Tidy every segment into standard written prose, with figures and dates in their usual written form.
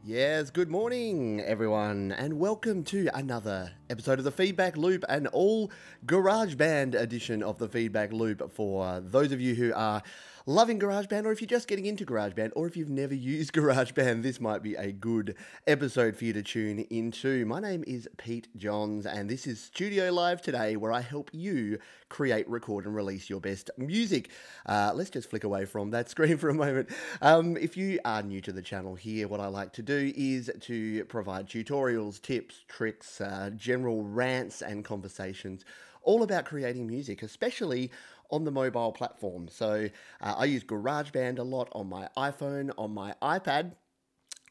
Yes, good morning, everyone, and welcome to another episode of the Feedback Loop, an all GarageBand edition of the Feedback Loop for those of you who are loving GarageBand, or if you're just getting into GarageBand, or if you've never used GarageBand, this might be a good episode for you to tune into. My name is Pete Johns, and this is Studio Live today, where I help you create, record, and release your best music. Let's just flick away from that screen for a moment. If you are new to the channel here, what I like to do is to provide tutorials, tips, tricks, general rants and conversations all about creating music, especially on the mobile platform. So I use GarageBand a lot on my iPhone, on my iPad,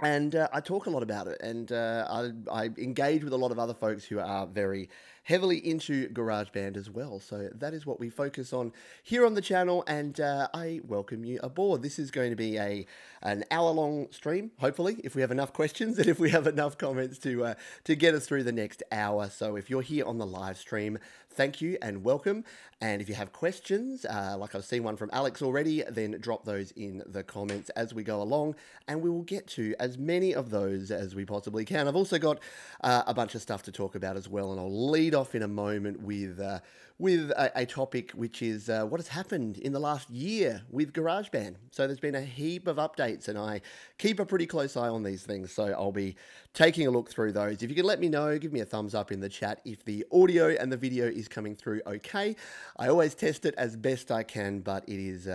and I talk a lot about it, and I engage with a lot of other folks who are very heavily into GarageBand as well. So that is what we focus on here on the channel, and I welcome you aboard. This is going to be an hour-long stream, hopefully, if we have enough questions and if we have enough comments to get us through the next hour. So if you're here on the live stream, thank you and welcome. And if you have questions, like I've seen one from Alex already, then drop those in the comments as we go along, and we will get to as many of those as we possibly can. I've also got a bunch of stuff to talk about as well, and I'll lead off in a moment with a topic which is what has happened in the last year with GarageBand. So there's been a heap of updates, and I keep a pretty close eye on these things, so I'll be taking a look through those. If you can let me know, give me a thumbs up in the chat if the audio and the video is coming through okay. I always test it as best I can, but it is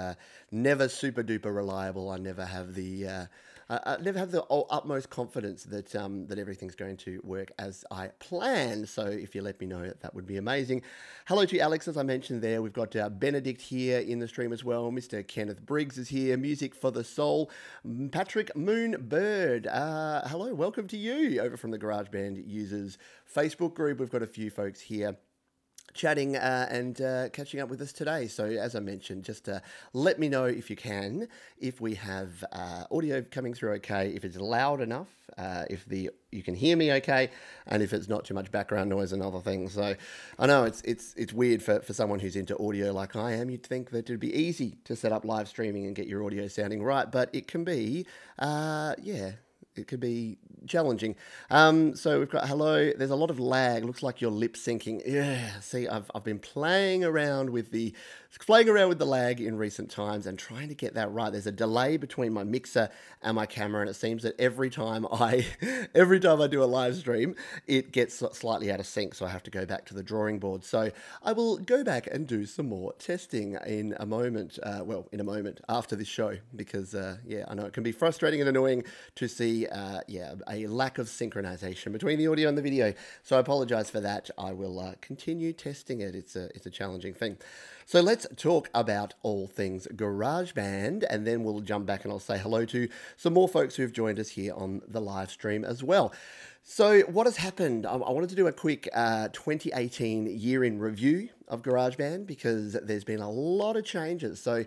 never super duper reliable. I never have the utmost confidence that that everything's going to work as I planned. So if you let me know, that would be amazing. Hello to Alex, as I mentioned there. We've got Benedict here in the stream as well. Mr. Kenneth Briggs is here. Music for the Soul. Patrick Moonbird. Hello, welcome to you over from the GarageBand users Facebook group. We've got a few folks here chatting and catching up with us today. So as I mentioned, just let me know if you can, if we have audio coming through okay, if it's loud enough, if you can hear me okay, and if it's not too much background noise and other things. So I know it's weird for someone who's into audio like I am. You'd think that it'd be easy to set up live streaming and get your audio sounding right, but it can be, yeah, it could be challenging. So we've got hello. There's a lot of lag. Looks like you're lip syncing. Yeah. See, I've been playing around with the lag in recent times and trying to get that right. There's a delay between my mixer and my camera, and it seems that every time I do a live stream, it gets slightly out of sync. So I have to go back to the drawing board. So I will go back and do some more testing in a moment. Well, in a moment after this show, because yeah, I know it can be frustrating and annoying to see yeah, a lack of synchronization between the audio and the video. So I apologize for that. I will continue testing it. It's a challenging thing. So let's talk about all things GarageBand, and then we'll jump back and I'll say hello to some more folks who've joined us here on the live stream as well. So what has happened? I wanted to do a quick 2018 year in review of GarageBand, because there's been a lot of changes. So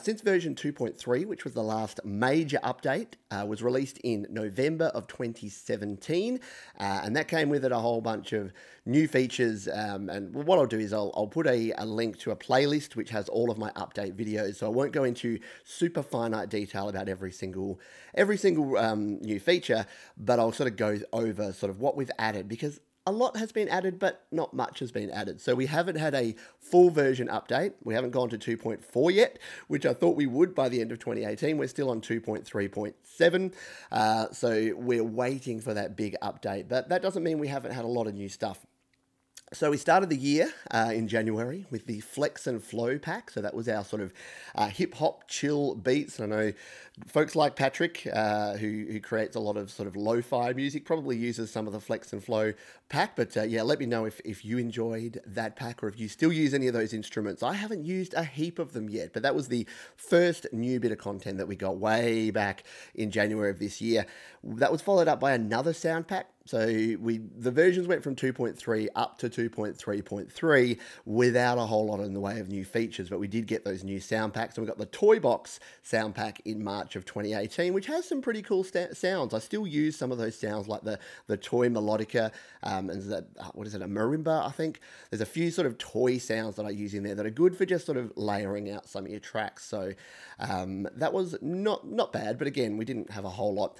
since version 2.3, which was the last major update, was released in November of 2017, and that came with it a whole bunch of new features. And what I'll do is I'll put a link to a playlist which has all of my update videos. So I won't go into super finite detail about every single new feature, but I'll sort of go over sort of what we've added, because a lot has been added, but not much has been added. So we haven't had a full version update. We haven't gone to 2.4 yet, which I thought we would by the end of 2018. We're still on 2.3.7. So we're waiting for that big update, but that doesn't mean we haven't had a lot of new stuff. So we started the year in January with the Flex and Flow pack. So that was our sort of hip-hop chill beats. And I know folks like Patrick, who creates a lot of sort of lo-fi music, probably uses some of the Flex and Flow pack. But yeah, let me know if you enjoyed that pack, or if you still use any of those instruments. I haven't used a heap of them yet, but that was the first new bit of content that we got way back in January of this year. That was followed up by another sound pack So the versions went from 2.3 up to 2.3.3 without a whole lot in the way of new features, but we did get those new sound packs, and we got the Toy Box sound pack in March of 2018, which has some pretty cool sounds. I still use some of those sounds, like the toy melodica, and what is it, a marimba, I think. There's a few sort of toy sounds that I use in there that are good for just sort of layering out some of your tracks. So that was not bad, but again, we didn't have a whole lot.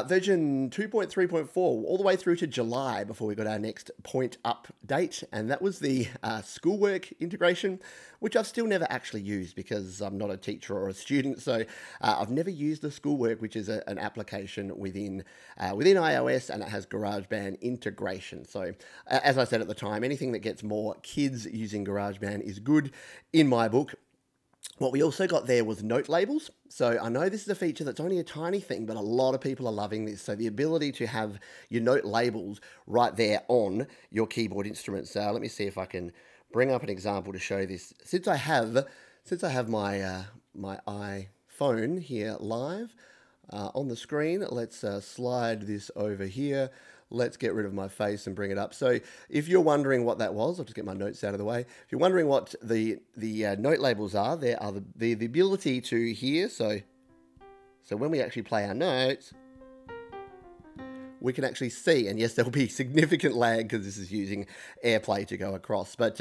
Version 2.3.4 all the way through to July before we got our next point update, and that was the schoolwork integration, which I've still never actually used because I'm not a teacher or a student. So I've never used the schoolwork, which is an application within iOS, and it has GarageBand integration. So as I said at the time, anything that gets more kids using GarageBand is good in my book. What we also got there was note labels. So I know this is a feature that's only a tiny thing, but a lot of people are loving this. So the ability to have your note labels right there on your keyboard instruments. So let me see if I can bring up an example to show this. Since I have my my iPhone here live on the screen, let's slide this over here. Let's get rid of my face and bring it up. So if you're wondering what that was, I'll just get my notes out of the way. If you're wondering what the note labels are, there are the ability to hear. So when we actually play our notes, we can actually see, and yes, there will be significant lag because this is using AirPlay to go across. But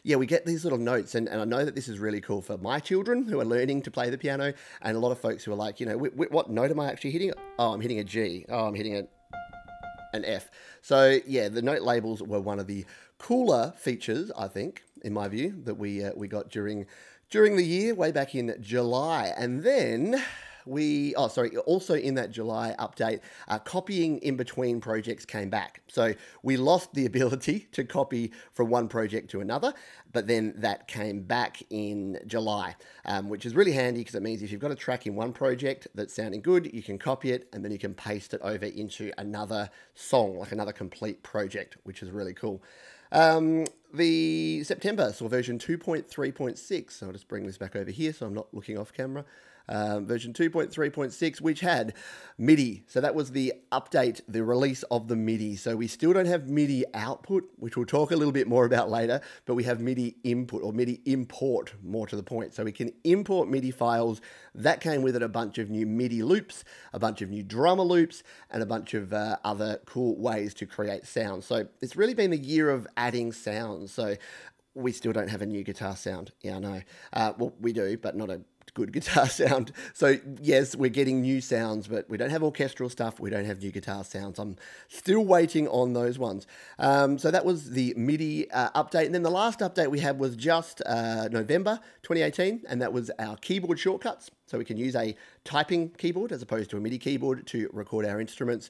yeah, we get these little notes, and I know that this is really cool for my children who are learning to play the piano, and a lot of folks who are like, you know, what note am I actually hitting? Oh, I'm hitting a G. Oh, I'm hitting an F. So yeah, the note labels were one of the cooler features, I think, in my view, that we got during the year, way back in July. And then also in that July update, copying in between projects came back. So we lost the ability to copy from one project to another, but then that came back in July, which is really handy because it means if you've got a track in one project that's sounding good, you can copy it and then you can paste it over into another song, like another complete project, which is really cool. The September saw version 2.3.6. So I'll just bring this back over here so I'm not looking off camera. Version 2.3.6, which had MIDI. So that was the update, the release of the MIDI. So we still don't have MIDI output, which we'll talk a little bit more about later, but we have MIDI input, or MIDI import, more to the point. So we can import MIDI files. That came with it a bunch of new MIDI loops, a bunch of new drummer loops, and a bunch of other cool ways to create sound. So it's really been the year of adding sounds. So we still don't have a new guitar sound. Yeah, I know. Well, we do, but not a good guitar sound. So yes, we're getting new sounds, but we don't have orchestral stuff. We don't have new guitar sounds. I'm still waiting on those ones. So that was the MIDI update. And then the last update we had was just November 2018, and that was our keyboard shortcuts. So we can use a typing keyboard as opposed to a MIDI keyboard to record our instruments.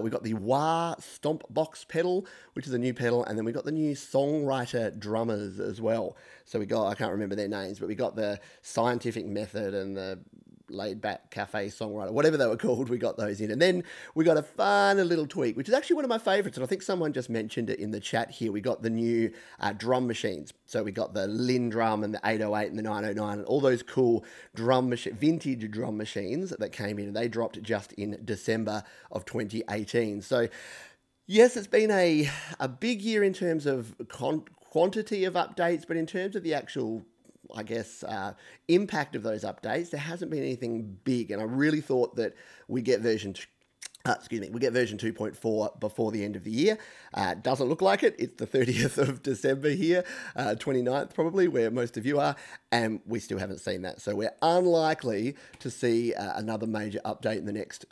We got the wah stomp box pedal, which is a new pedal, and then we got the new songwriter drummers as well. So we got, I can't remember their names, but we got the scientific method and the laid back cafe songwriter, whatever they were called, we got those in. And then we got a fun little tweak, which is actually one of my favorites, and I think someone just mentioned it in the chat here. We got the new drum machines. So we got the Lin drum and the 808 and the 909 and all those cool vintage drum machines that came in, and they dropped just in December of 2018. So yes, it's been a big year in terms of quantity of updates, but in terms of the actual, I guess, impact of those updates, there hasn't been anything big, and I really thought that we get version 2.4 before the end of the year. Doesn't look like it. It's the 30th of December here, 29th probably, where most of you are, and we still haven't seen that. So we're unlikely to see another major update in the next,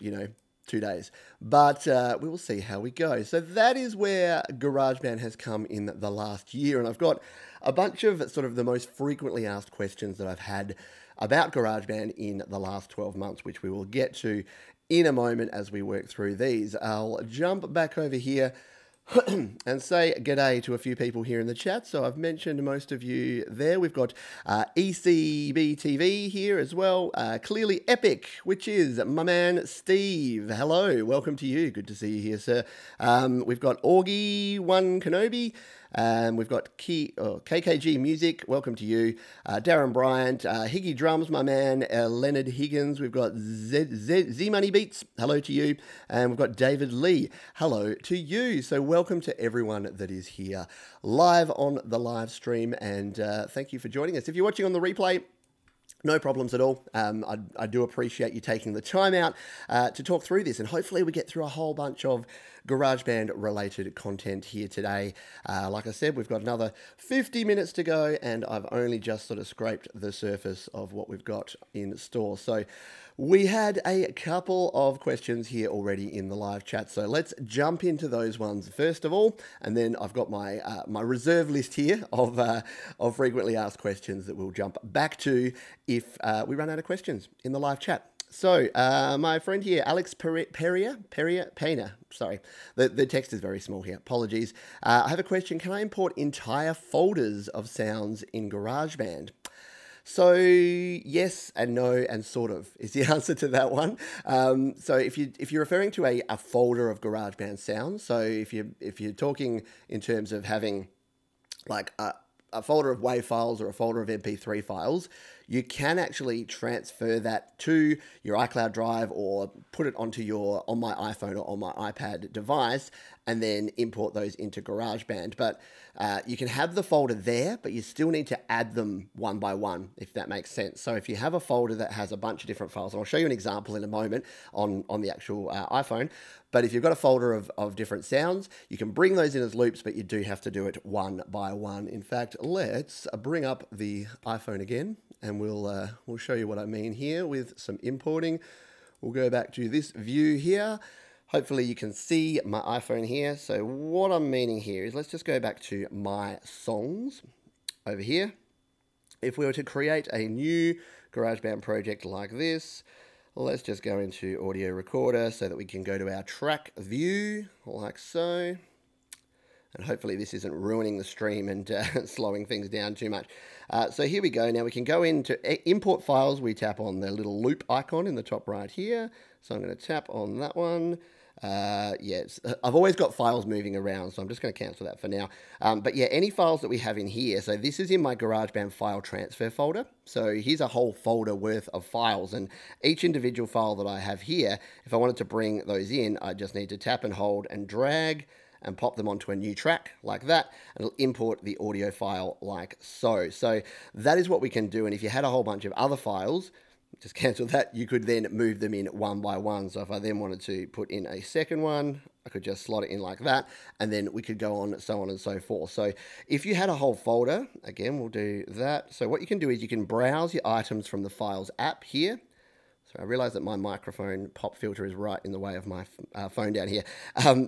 2 days, but we will see how we go. So that is where GarageBand has come in the last year, and I've got a bunch of sort of the most frequently asked questions that I've had about GarageBand in the last 12 months, which we will get to in a moment as we work through these. I'll jump back over here and say g'day to a few people here in the chat. So I've mentioned most of you there. We've got ECB TV here as well. Clearly Epic, which is my man Steve. Hello, welcome to you. Good to see you here, sir. We've got Augie1 Kenobi. We've got KKG Music, welcome to you. Darren Bryant, Higgy Drums, my man, Leonard Higgins. We've got Z Money Beats, hello to you. And we've got David Lee, hello to you. So welcome to everyone that is here live on the live stream, and thank you for joining us. If you're watching on the replay, no problems at all. I do appreciate you taking the time out to talk through this, and hopefully we get through a whole bunch of GarageBand related content here today. Like I said, we've got another 50 minutes to go, and I've only just sort of scraped the surface of what we've got in store. So we had a couple of questions here already in the live chat, so let's jump into those ones first of all, and then I've got my my reserve list here of frequently asked questions that we'll jump back to if we run out of questions in the live chat. So my friend here, Alex Pena, sorry, the text is very small here, apologies. I have a question. Can I import entire folders of sounds in GarageBand? So yes and no and sort of is the answer to that one. So if you're referring to a folder of GarageBand sounds, so if you're talking in terms of having like a folder of WAV files or a folder of MP3 files, you can actually transfer that to your iCloud drive or put it onto on my iPhone or on my iPad device and then import those into GarageBand. But you can have the folder there, but you still need to add them one by one, if that makes sense. So if you have a folder that has a bunch of different files, and I'll show you an example in a moment on the actual iPhone, but if you've got a folder of different sounds, you can bring those in as loops, but you do have to do it one by one. In fact, let's bring up the iPhone again, and we'll show you what I mean here with some importing. We'll go back to this view here. Hopefully you can see my iPhone here. So what I'm meaning here is, let's just go back to my songs over here. If we were to create a new GarageBand project like this, let's just go into Audio Recorder so that we can go to our track view like so. And hopefully this isn't ruining the stream and slowing things down too much. So here we go. Now we can go into import files. We tap on the little loop icon in the top right here. So I'm going to tap on that one. Yes, I've always got files moving around, so I'm just going to cancel that for now. But yeah, any files that we have in here. So this is in my GarageBand file transfer folder. So here's a whole folder worth of files, and each individual file that I have here, if I wanted to bring those in, I just need to tap and hold and drag and pop them onto a new track like that, and it'll import the audio file like so. So that is what we can do, and if you had a whole bunch of other files, just cancel that, you could then move them in one by one. So if I then wanted to put in a second one, I could just slot it in like that, and then we could go on, so on and so forth. So if you had a whole folder, again, we'll do that. So what you can do is you can browse your items from the Files app here. So I realize that my microphone pop filter is right in the way of my phone down here.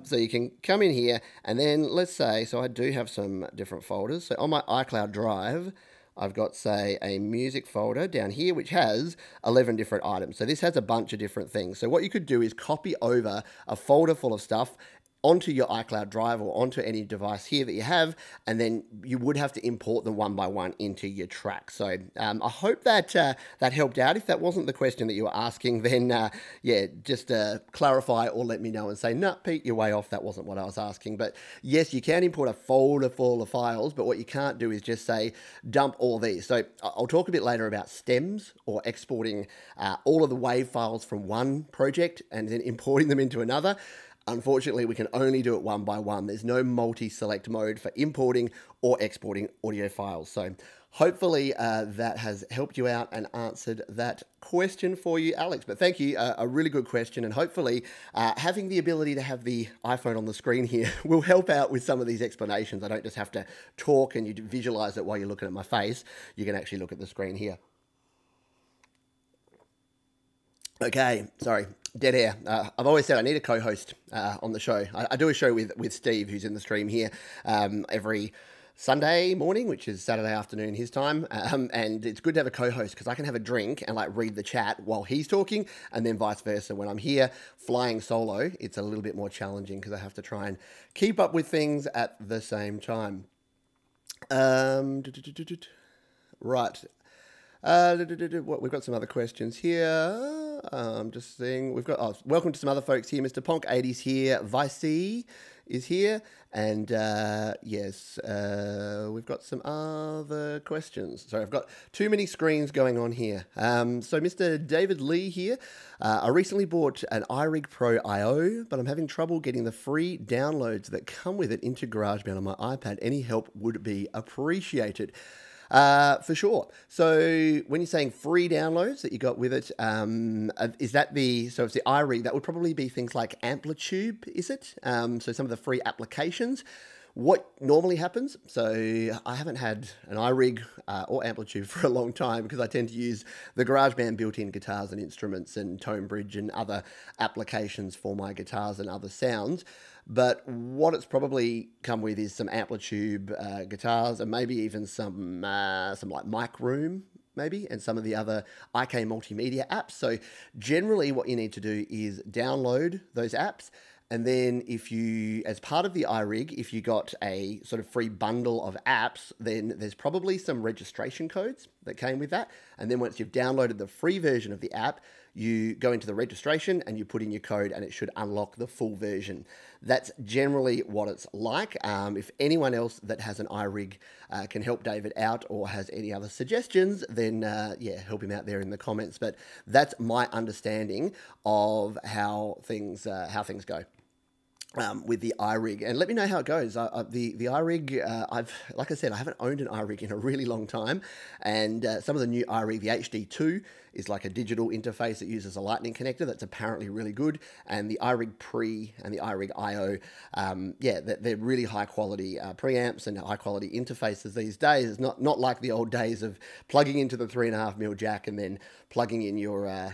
So you can come in here, and then let's say, so I do have some different folders. So on my iCloud drive, I've got, say, a music folder down here, which has 11 different items. So this has a bunch of different things. So what you could do is copy over a folder full of stuff onto your iCloud drive or onto any device here that you have, and then you would have to import them one by one into your track. So I hope that that helped out. If that wasn't the question that you were asking, then yeah, just clarify or let me know and say, no, Pete, you're way off. That wasn't what I was asking. But yes, you can import a folder full of files, but what you can't do is just say, dump all these. So I'll talk a bit later about stems or exporting all of the WAV files from one project and then importing them into another. Unfortunately, we can only do it one by one. There's no multi-select mode for importing or exporting audio files. So hopefully that has helped you out and answered that question for you, Alex. But thank you, a really good question. And hopefully having the ability to have the iPhone on the screen here will help out with some of these explanations. I don't just have to talk and you visualize it while you're looking at my face. You can actually look at the screen here. Okay, sorry, dead air. I've always said I need a co-host on the show. I do a show with Steve, who's in the stream here, every Sunday morning, which is Saturday afternoon his time, and it's good to have a co-host because I can have a drink and like read the chat while he's talking, and then vice versa. When I'm here flying solo, it's a little bit more challenging because I have to try and keep up with things at the same time. Right. We've got some other questions here. I'm just seeing, we've got, welcome to some other folks here. Mr. Ponk80's here. Vicey is here. And yes, we've got some other questions. Sorry, I've got too many screens going on here. So Mr. David Lee here. I recently bought an iRig Pro IO, but I'm having trouble getting the free downloads that come with it into GarageBand on my iPad. Any help would be appreciated. For sure. So when you're saying free downloads that you got with it, is that so it's the iRig, that would probably be things like Amplitude, is it? So some of the free applications. What normally happens, so I haven't had an iRig or Amplitude for a long time because I tend to use the GarageBand built-in guitars and instruments and tone bridge and other applications for my guitars and other sounds. But what it's probably come with is some Amplitude guitars and maybe even some like Mic Room, maybe, and some of the other IK multimedia apps. So generally what you need to do is download those apps. And then if you, as part of the iRig, if you got a sort of free bundle of apps, then there's probably some registration codes that came with that. And then once you've downloaded the free version of the app, you go into the registration and you put in your code and it should unlock the full version. That's generally what it's like. If anyone else that has an iRig can help David out or has any other suggestions, then yeah, help him out there in the comments. But that's my understanding of how things go. With the iRig, and let me know how it goes. The iRig, like I said, I haven't owned an iRig in a really long time, and some of the new iRig, the HD2, is like a digital interface that uses a lightning connector that's apparently really good, and the iRig Pre and the iRig IO, yeah, they're really high quality preamps and high quality interfaces these days. It's not like the old days of plugging into the 3.5mm jack and then plugging in your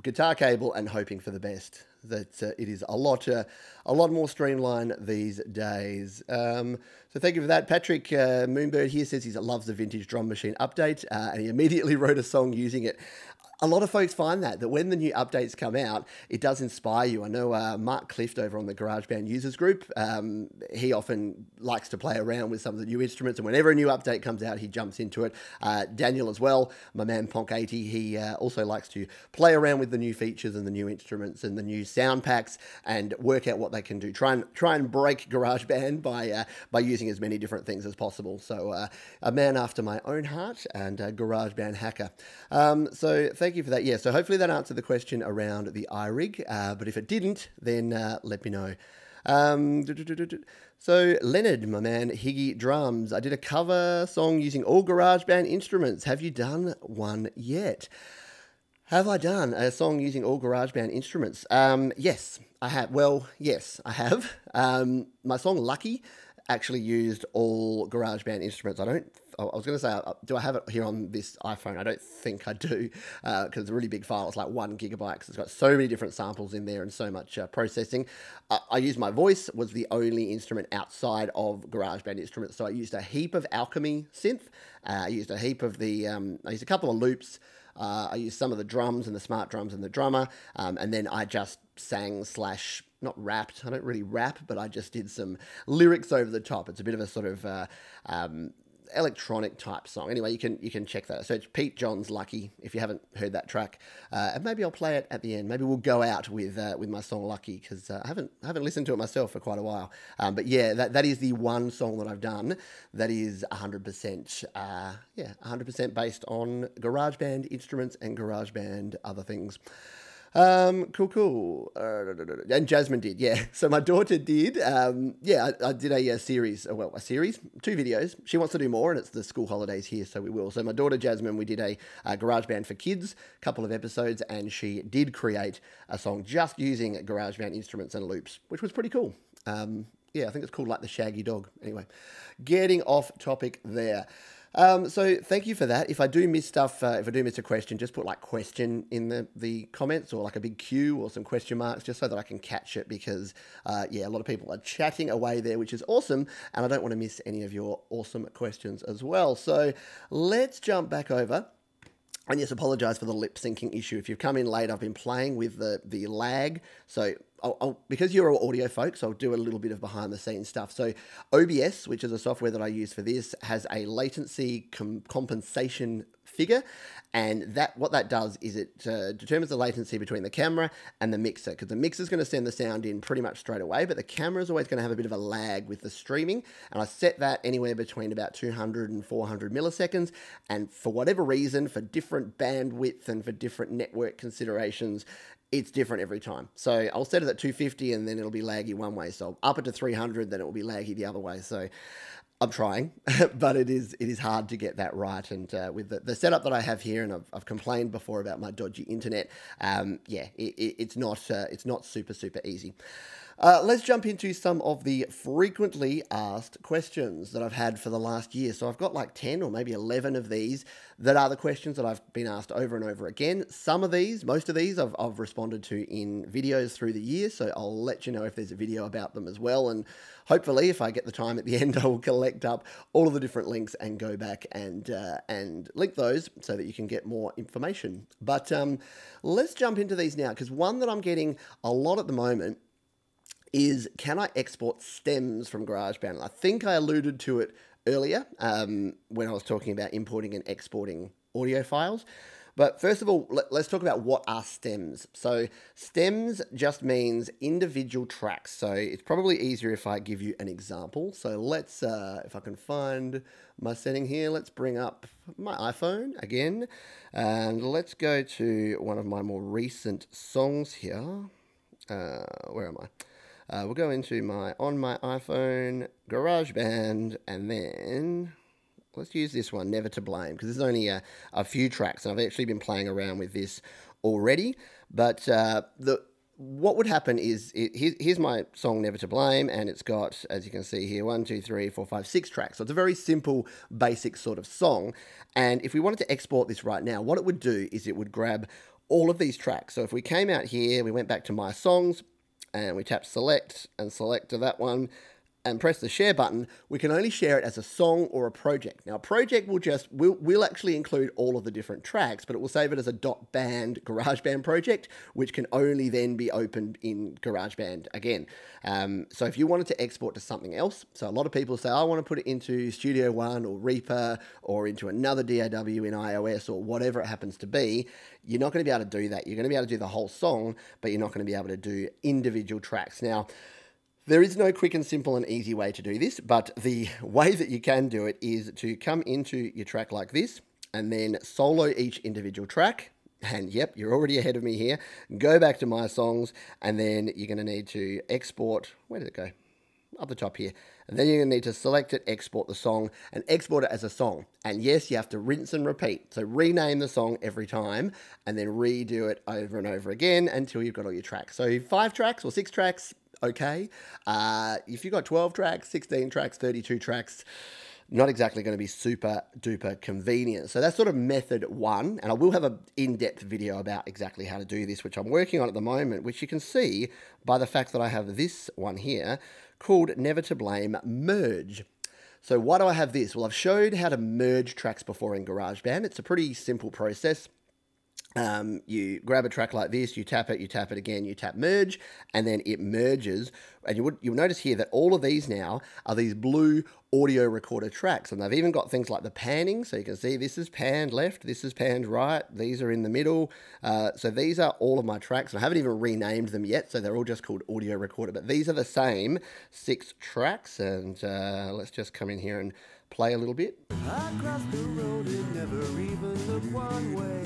guitar cable and hoping for the best. That it is a lot more streamlined these days. So thank you for that. Patrick Moonbird here says he loves the vintage drum machine update, and he immediately wrote a song using it. A lot of folks find that when the new updates come out, it does inspire you. I know Mark Clift over on the GarageBand users group, he often likes to play around with some of the new instruments, and whenever a new update comes out, he jumps into it. Daniel as well, my man Ponk80, he also likes to play around with the new features and the new instruments and the new sound packs and work out what they can do. Try and break GarageBand by using as many different things as possible. So a man after my own heart and a GarageBand hacker. So thank you for that. Yeah, so hopefully that answered the question around the iRig, but if it didn't, then let me know. So Leonard, my man, Higgy Drums, I did a cover song using all GarageBand instruments. Have you done one yet? Have I done a song using all GarageBand instruments? Yes, I have. Well, yes, I have. My song Lucky actually used all GarageBand instruments. I was going to say, do I have it here on this iPhone? I don't think I do, because it's a really big file. It's like 1 gigabyte, because it's got so many different samples in there and so much processing. I used my voice, was the only instrument outside of GarageBand instruments. So I used a heap of Alchemy synth. I used a heap of I used a couple of loops. I used some of the drums and the smart drums and the drummer. And then I just sang / not rapped. I don't really rap, but I just did some lyrics over the top. It's a bit of a sort of electronic type song. Anyway, you can check that. So it's Pete John's Lucky, if you haven't heard that track. And maybe I'll play it at the end. Maybe we'll go out with my song Lucky, because I haven't listened to it myself for quite a while. But yeah, that is the one song that I've done that is 100%, 100% based on GarageBand instruments and GarageBand other things. Cool. And Jasmine did, yeah. So my daughter did, yeah, I did a series, 2 videos. She wants to do more, and it's the school holidays here, so we will. So my daughter Jasmine, we did a GarageBand for Kids, couple of episodes, and she did create a song just using GarageBand instruments and loops, which was pretty cool. Yeah, I think it's called like the Shaggy Dog. Anyway, getting off topic there. So thank you for that. If I do miss stuff, if I do miss a question, just put like question in the comments, or like a big Q or some question marks, just so that I can catch it, because yeah, a lot of people are chatting away there, which is awesome, and I don't want to miss any of your awesome questions as well. So let's jump back over. And yes, apologise for the lip syncing issue. If you've come in late, I've been playing with the lag. So because you're all audio folks, I'll do a little bit of behind the scenes stuff. So OBS, which is a software that I use for this, has a latency compensation figure. And what that does is it determines the latency between the camera and the mixer, because the mixer is going to send the sound in pretty much straight away, but the camera is always going to have a bit of a lag with the streaming. And I set that anywhere between about 200 and 400 milliseconds. And for whatever reason, for different bandwidth and for different network considerations, it's different every time. So I'll set it at 250 and then it'll be laggy one way. So up it to 300, then it will be laggy the other way. So I'm trying, but it is hard to get that right. And with the setup that I have here, and I've complained before about my dodgy internet, yeah, it's not super easy. Let's jump into some of the frequently asked questions that I've had for the last year. So I've got like 10 or maybe 11 of these that are the questions that I've been asked over and over again. Most of these I've responded to in videos through the year, so I'll let you know if there's a video about them as well. And hopefully, if I get the time at the end, I will collect up all of the different links and go back and link those so that you can get more information. But let's jump into these now, because one that I'm getting a lot at the moment is, can I export stems from GarageBand? I think I alluded to it earlier when I was talking about importing and exporting audio files. But first of all, let's talk about what are stems. So stems just means individual tracks. So it's probably easier if I give you an example. So let's, if I can find my setting here, let's bring up my iPhone again. And let's go to one of my more recent songs here. Where am I? We'll go into on my iPhone, GarageBand, and then let's use this one, Never to Blame, because there's only a few tracks, and I've actually been playing around with this already. But what would happen is, here's my song, Never to Blame, and it's got, as you can see here, 1, 2, 3, 4, 5, 6 tracks. So it's a very simple, basic sort of song. And if we wanted to export this right now, what it would do is it would grab all of these tracks. So if we came out here, we went back to My Songs, and we tap select and select to that one and press the share button, we can only share it as a song or a project. Now, a project will actually include all of the different tracks, but it will save it as a .band GarageBand project, which can only then be opened in GarageBand again. So if you wanted to export to something else, so a lot of people say, I want to put it into Studio One or Reaper or into another DAW in iOS or whatever it happens to be, you're not going to be able to do that. You're going to be able to do the whole song, but you're not going to be able to do individual tracks. Now, there is no quick and simple and easy way to do this, but the way that you can do it is to come into your track like this and then solo each individual track. And yep, you're already ahead of me here. Go back to My Songs, and then you're going to need to export. Where did it go? Up the top here. And then you're going to need to select it, export the song, and export it as a song. And yes, you have to rinse and repeat. So rename the song every time, and then redo it over and over again until you've got all your tracks. So 5 tracks or 6 tracks, okay. If you've got 12 tracks, 16 tracks, 32 tracks, not exactly going to be super duper convenient. So that's sort of method 1, and I will have an in-depth video about exactly how to do this, which I'm working on at the moment, which you can see by the fact that I have this one here called Never to Blame Merge. So why do I have this? Well, I've showed how to merge tracks before in GarageBand. It's a pretty simple process. You grab a track like this, you tap it again, you tap merge, and then it merges. And you'll notice here that all of these now are these blue audio recorder tracks, and they've even got things like the panning. So you can see this is panned left, this is panned right, these are in the middle. So these are all of my tracks, and I haven't even renamed them yet, so they're all just called audio recorder. But these are the same 6 tracks, and let's just come in here and play a little bit. I crossed the road and never even looked one way.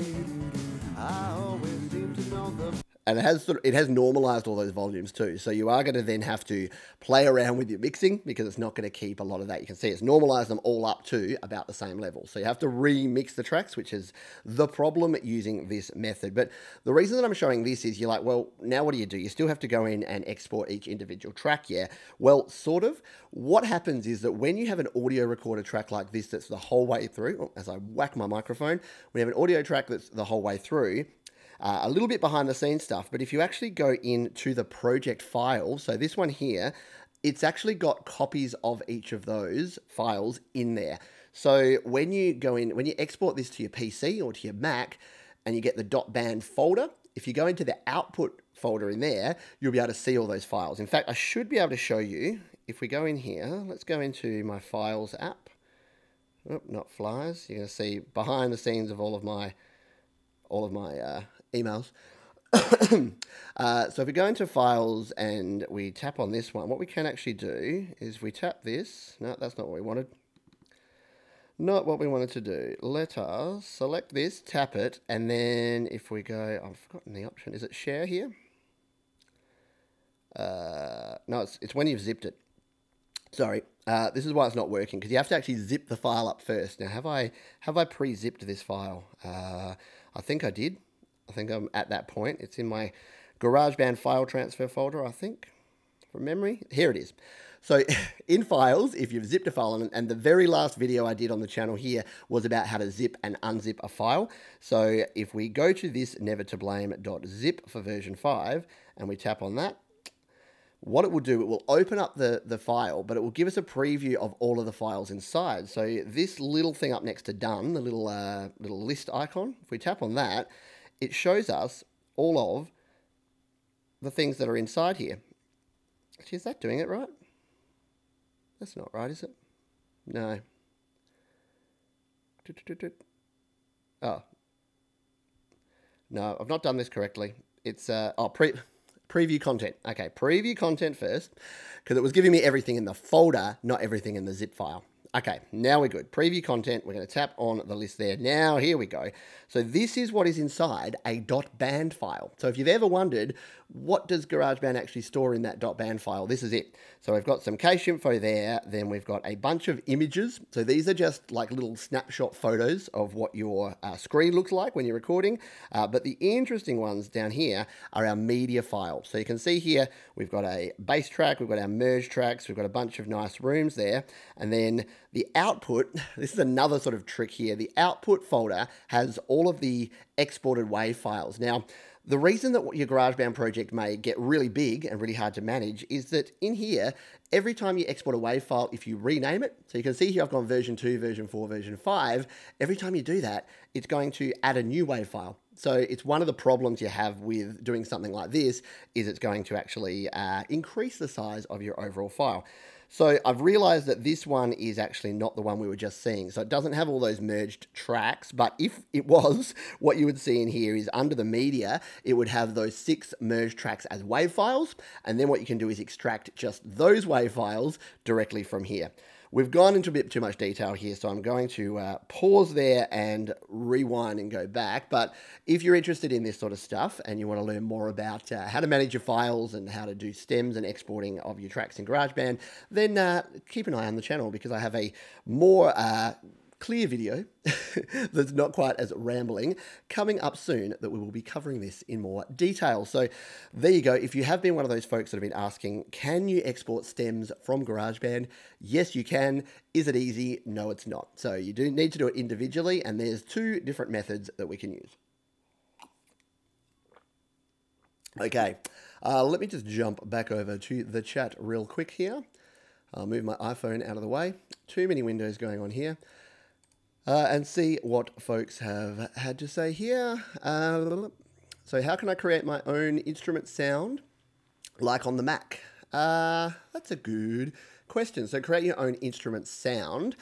I always seem to know the... And it has normalized all those volumes too. So you are going to then have to play around with your mixing because it's not going to keep a lot of that. You can see it's normalized them all up to about the same level. So you have to remix the tracks, which is the problem using this method. But the reason that I'm showing this is you're like, well, now what do? You still have to go in and export each individual track, yeah? Well, sort of. What happens is that when you have an audio recorder track like this that's the whole way through, as I whack my microphone, when you have an audio track that's the whole way through, a little bit behind the scenes stuff, but if you actually go into the project file, so this one here, it's actually got copies of each of those files in there. So when you go in, when you export this to your PC or to your Mac and you get the .band folder, if you go into the output folder in there, you'll be able to see all those files. In fact, I should be able to show you, if we go in here, let's go into my Files app. Oh, not flies. You're going to see behind the scenes of all of my emails. So if we go into files and we tap on this one, what we can actually do is we tap this. No, that's not what we wanted. Not what we wanted to do. Let us select this, tap it, and then if we go, I've forgotten the option. Is it share here? No, it's when you've zipped it. Sorry, this is why it's not working, because you have to actually zip the file up first. Now, have I pre-zipped this file? I think I did. I think I'm at that point. It's in my GarageBand file transfer folder, I think, from memory. Here it is. So in files, if you've zipped a file, and the very last video I did on the channel here was about how to zip and unzip a file. So if we go to this nevertoblame.zip for version 5, and we tap on that, what it will do, it will open up the file, but it will give us a preview of all of the files inside. So this little thing up next to done, the little list icon, if we tap on that, it shows us all of the things that are inside here. Actually, is that doing it right? That's not right, is it? No. Oh. No, I've not done this correctly. It's, preview content. Okay, preview content first, because it was giving me everything in the folder, not everything in the zip file. Okay, now we're good. Preview content, we're going to tap on the list there. Now, here we go. So this is what is inside a .band file. So if you've ever wondered, what does GarageBand actually store in that .band file? This is it. So we've got some cache info there, then we've got a bunch of images. So these are just like little snapshot photos of what your screen looks like when you're recording. But the interesting ones down here are our media files. So you can see here, we've got a bass track, we've got our merge tracks, we've got a bunch of nice rooms there. And then the output, this is another sort of trick here. The output folder has all of the exported WAV files. Now, the reason that your GarageBand project may get really big and really hard to manage is that in here, every time you export a WAV file, if you rename it, so you can see here I've gone version 2, version 4, version 5, every time you do that, it's going to add a new WAV file. So it's one of the problems you have with doing something like this is it's going to actually increase the size of your overall file. So I've realized that this one is actually not the one we were just seeing. So it doesn't have all those merged tracks, but if it was, what you would see in here is under the media, it would have those 6 merged tracks as WAV files. And then what you can do is extract just those WAV files directly from here. We've gone into a bit too much detail here, so I'm going to pause there and rewind and go back. But if you're interested in this sort of stuff and you want to learn more about how to manage your files and how to do stems and exporting of your tracks in GarageBand, then keep an eye on the channel, because I have a more clear video that's not quite as rambling coming up soon that we will be covering this in more detail. So there you go. If you have been one of those folks that have been asking, can you export stems from GarageBand? Yes, you can. Is it easy? No, it's not. So you do need to do it individually, and there's 2 different methods that we can use. Okay, let me just jump back over to the chat real quick here. I'll move my iPhone out of the way. Too many windows going on here. And see what folks have had to say here. So how can I create my own instrument sound like on the Mac? That's a good question. So create your own instrument sound.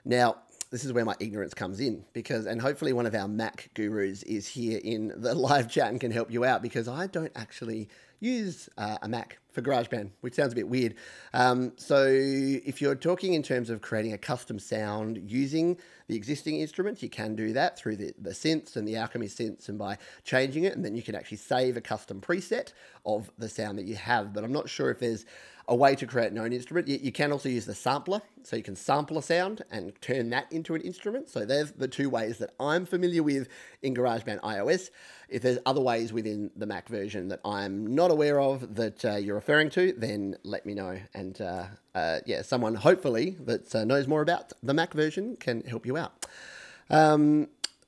Now, this is where my ignorance comes in, and hopefully one of our Mac gurus is here in the live chat and can help you out, because I don't actually use a Mac for GarageBand, which sounds a bit weird. So if you're talking in terms of creating a custom sound using the existing instruments, you can do that through the synths and the Alchemy synths, and by changing it, and then you can actually save a custom preset of the sound that you have. But I'm not sure if there's a way to create an own instrument. You can also use the sampler, so you can sample a sound and turn that into an instrument. So there's the 2 ways that I'm familiar with in GarageBand iOS. If there's other ways within the Mac version that I'm not aware of that you're referring to, then let me know. And yeah, someone hopefully that knows more about the Mac version can help you out.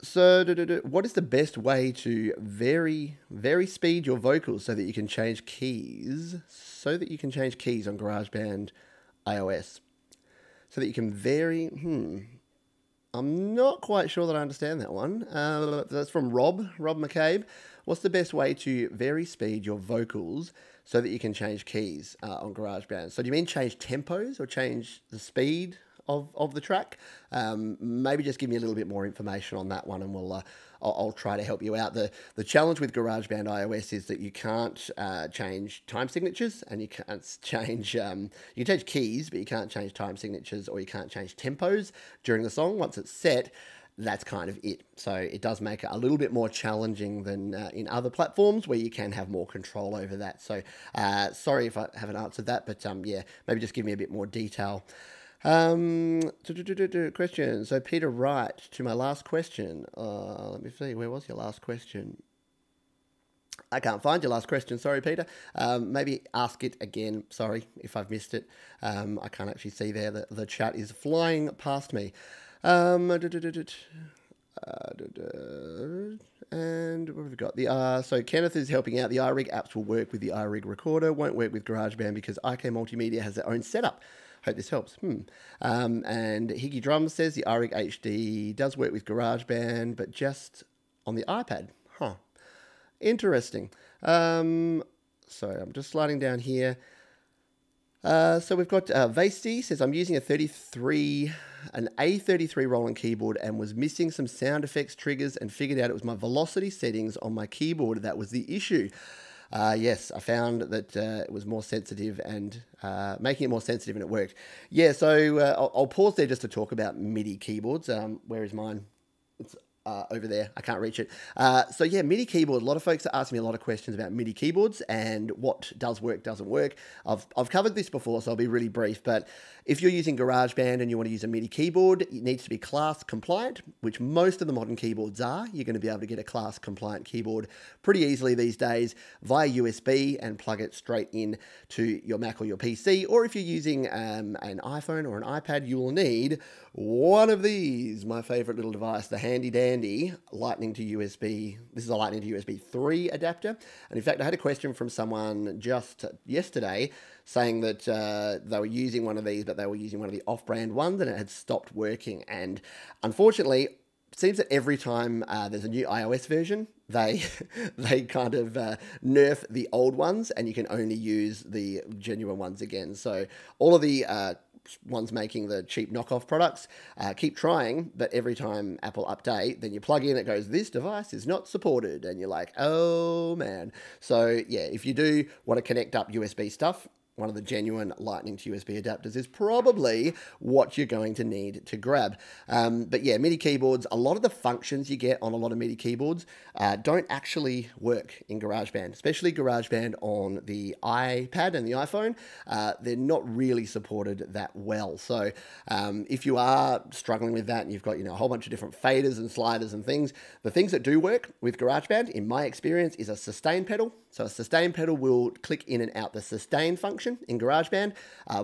So what is the best way to vary speed your vocals so that you can change keys? So that you can change keys on GarageBand iOS. So that you can vary... I'm not quite sure that I understand that one. That's from Rob McCabe. What's the best way to vary speed your vocals so that you can change keys on GarageBand? So do you mean change tempos or change the speed of the track. Maybe just give me a little bit more information on that one, and I'll try to help you out. The challenge with GarageBand iOS is that you can't change time signatures, and you can't change you can change keys, but you can't change time signatures, or you can't change tempos during the song. Once it's set, that's kind of it. So it does make it a little bit more challenging than in other platforms where you can have more control over that. So sorry if I haven't answered that, but yeah, maybe just give me a bit more detail. Question. So Peter Wright, to my last question. Let me see, where was your last question? I can't find your last question. Sorry, Peter. Maybe ask it again. Sorry if I've missed it. I can't actually see there. The chat is flying past me. And what have we got? So Kenneth is helping out. The iRig apps will work with the iRig recorder, won't work with GarageBand because IK Multimedia has their own setup. Hope this helps. And Higgy Drums says the iRig HD does work with GarageBand, but just on the iPad. Huh. Interesting. So I'm just sliding down here. So we've got Vasty says, I'm using an A33 Roland keyboard and was missing some sound effects triggers and figured out it was my velocity settings on my keyboard that was the issue. Yes, I found that it was more sensitive and making it more sensitive, and it worked. Yeah, so I'll pause there just to talk about MIDI keyboards. Where is mine? It's over there. I can't reach it. So yeah, MIDI keyboard. A lot of folks are asking me a lot of questions about MIDI keyboards and what does work, doesn't work. I've covered this before, so I'll be really brief. But if you're using GarageBand and you want to use a MIDI keyboard, it needs to be class compliant, which most of the modern keyboards are. You're going to be able to get a class compliant keyboard pretty easily these days via USB and plug it straight in to your Mac or your PC. Or if you're using an iPhone or an iPad, you will need one of these, my favorite little device, the handy dandy Lightning to USB. This is a Lightning to USB 3 adapter. And in fact, I had a question from someone just yesterday saying that they were using one of these, but they were using one of the off-brand ones and it had stopped working. And unfortunately, it seems that every time there's a new iOS version, they kind of nerf the old ones and you can only use the genuine ones again. So all of the ones making the cheap knockoff products keep trying, but every time Apple update, then you plug in, it goes, this device is not supported, and you're like, oh man. So yeah, if you do want to connect up USB stuff, one of the genuine Lightning to USB adapters is probably what you're going to need to grab. But yeah, MIDI keyboards, a lot of the functions you get on a lot of MIDI keyboards don't actually work in GarageBand, especially GarageBand on the iPad and the iPhone. They're not really supported that well. So if you are struggling with that and you've got, a whole bunch of different faders and sliders and things, the things that do work with GarageBand, in my experience, is a sustain pedal. So a sustain pedal will click in and out the sustain function in GarageBand.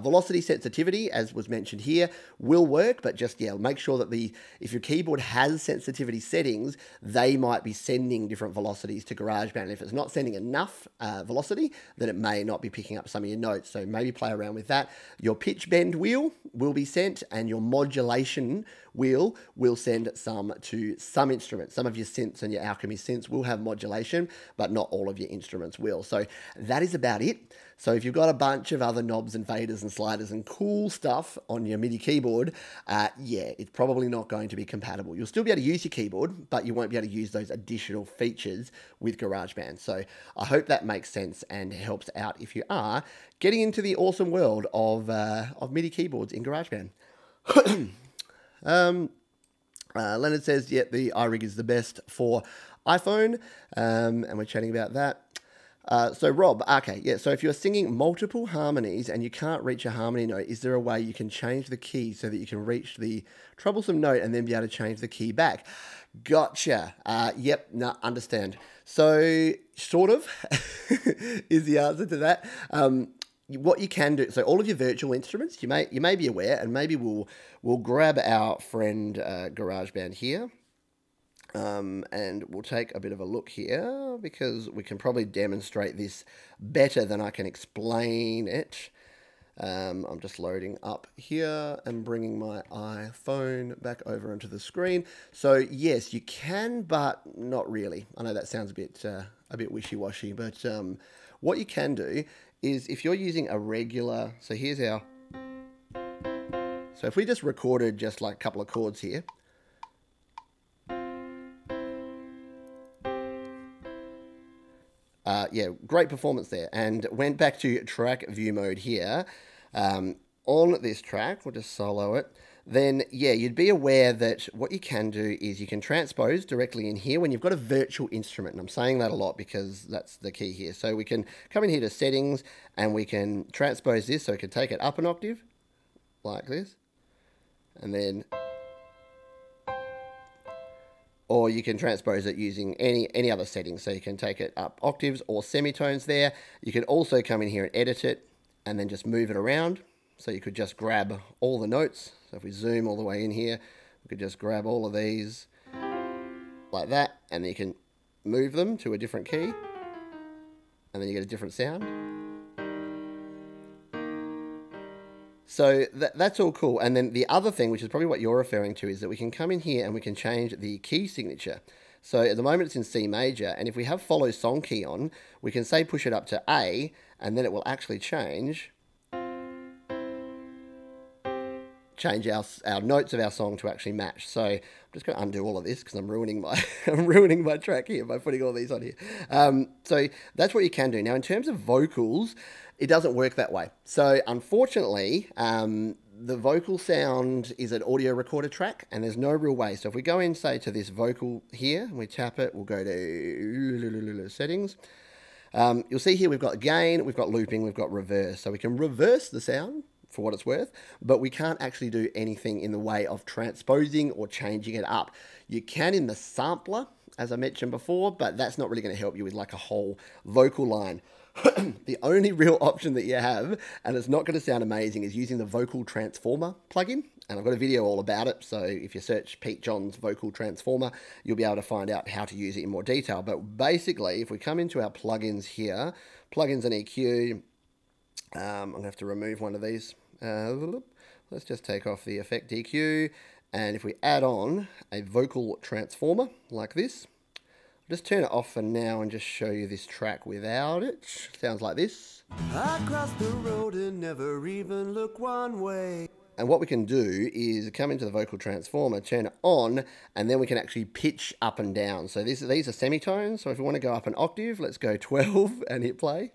Velocity sensitivity, as was mentioned here, will work, but just, make sure that if your keyboard has sensitivity settings, they might be sending different velocities to GarageBand. If it's not sending enough velocity, then it may not be picking up some of your notes. So maybe play around with that. Your pitch bend wheel will be sent, and your modulation wheel will send some to some instruments. Some of your synths and your Alchemy synths will have modulation, but not all of your instruments will. So that is about it. So if you've got a bunch of other knobs and faders and sliders and cool stuff on your MIDI keyboard, it's probably not going to be compatible. You'll still be able to use your keyboard, but you won't be able to use those additional features with GarageBand. So I hope that makes sense and helps out if you are getting into the awesome world of MIDI keyboards in GarageBand. Leonard says, the iRig is the best for iPhone, and we're chatting about that. So Rob, so if you're singing multiple harmonies and you can't reach a harmony note, is there a way you can change the key so that you can reach the troublesome note and then be able to change the key back? Gotcha. Understand. So sort of is the answer to that. What you can do, so all of your virtual instruments, you may be aware, and maybe we'll grab our friend GarageBand here, and we'll take a bit of a look here because we can probably demonstrate this better than I can explain it. I'm just loading up here and bringing my iPhone back over onto the screen. So yes, you can, but not really. I know that sounds a bit wishy-washy, but what you can do is if you're using a regular, so here's our So if we just recorded just like a couple of chords here. Yeah, great performance there. And went back to track view mode here. On this track, we'll just solo it. Then, yeah, you'd be aware that what you can do is you can transpose directly in here when you've got a virtual instrument. And I'm saying that a lot because that's the key here. So we can come in here to settings and we can transpose this. So we can take it up an octave like this. And then, or you can transpose it using any other settings. So you can take it up octaves or semitones there. You can also come in here and edit it and then just move it around. So you could just grab all the notes. So if we zoom all the way in here, we could just grab all of these like that, and then you can move them to a different key, and then you get a different sound. So that's all cool. And then the other thing, which is probably what you're referring to, is that we can come in here and we can change the key signature. So at the moment it's in C major, and if we have follow song key on, we can say push it up to A, and then it will actually change our notes of our song to actually match. So I'm just going to undo all of this because I'm ruining my track here by putting all these on here. So that's what you can do. Now, in terms of vocals, it doesn't work that way. So unfortunately, the vocal sound is an audio recorder track, and there's no real way. So if we go in, say, to this vocal here, and we tap it, we'll go to settings. You'll see here we've got gain, we've got looping, we've got reverse. So we can reverse the sound for what it's worth, but we can't actually do anything in the way of transposing or changing it up. You can in the sampler, as I mentioned before, but that's not really going to help you with like a whole vocal line. The only real option that you have, and it's not going to sound amazing, is using the vocal transformer plugin. And I've got a video all about it, so if you search Pete John's vocal transformer, you'll be able to find out how to use it in more detail. But basically, if we come into our plugins here, plugins and EQ, I'm going to have to remove one of these. Let's just take off the effect EQ, and if we add on a vocal transformer like this, I'll just turn it off for now and just show you this track without it. Sounds like this. I crossed the road and never even look one way. And what we can do is come into the vocal transformer, turn it on, and then we can actually pitch up and down. So these are semitones. So if we want to go up an octave, let's go 12 and hit play.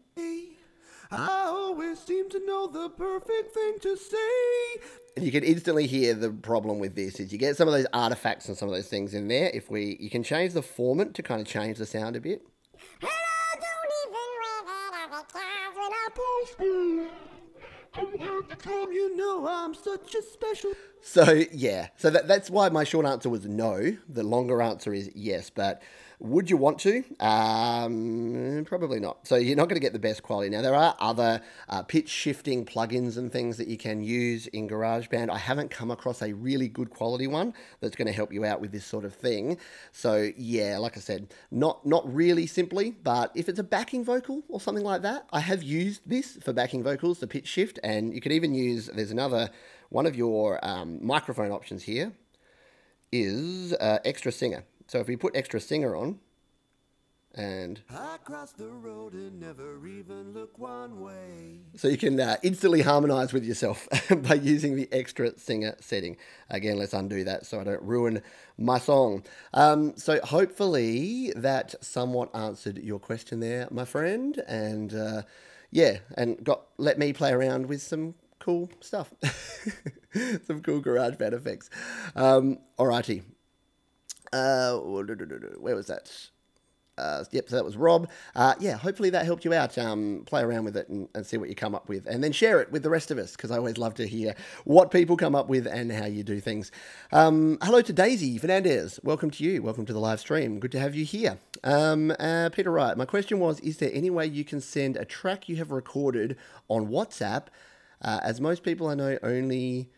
I always seem to know the perfect thing to say. And you can instantly hear the problem with this is you get some of those artifacts and some of those things in there. You can change the formant to kind of change the sound a bit. And I don't even run out of time when I post. You know I'm such a special. So yeah, so that's why my short answer was no. The longer answer is yes, but would you want to? Probably not. So you're not going to get the best quality. Now, there are other pitch shifting plugins and things that you can use in GarageBand. I haven't come across a really good quality one that's going to help you out with this sort of thing. So yeah, like I said, not really simply, but if it's a backing vocal or something like that, I have used this for backing vocals, the pitch shift, and you could even use, there's another, one of your microphone options here is extra singer. So if we put extra singer on, and I crossed the road and never even look one way. So you can instantly harmonize with yourself by using the extra singer setting. Again, let's undo that so I don't ruin my song. So hopefully that somewhat answered your question there, my friend. And yeah, and let me play around with some cool stuff. Some cool GarageBand effects. Alrighty. Where was that? Yep, so that was Rob. Yeah, hopefully that helped you out. Play around with it and see what you come up with, and then share it with the rest of us, because I always love to hear what people come up with and how you do things. Hello to Daisy Fernandez. Welcome to you. Welcome to the live stream. Good to have you here. Peter Wright, my question was, is there any way you can send a track you have recorded on WhatsApp, as most people I know only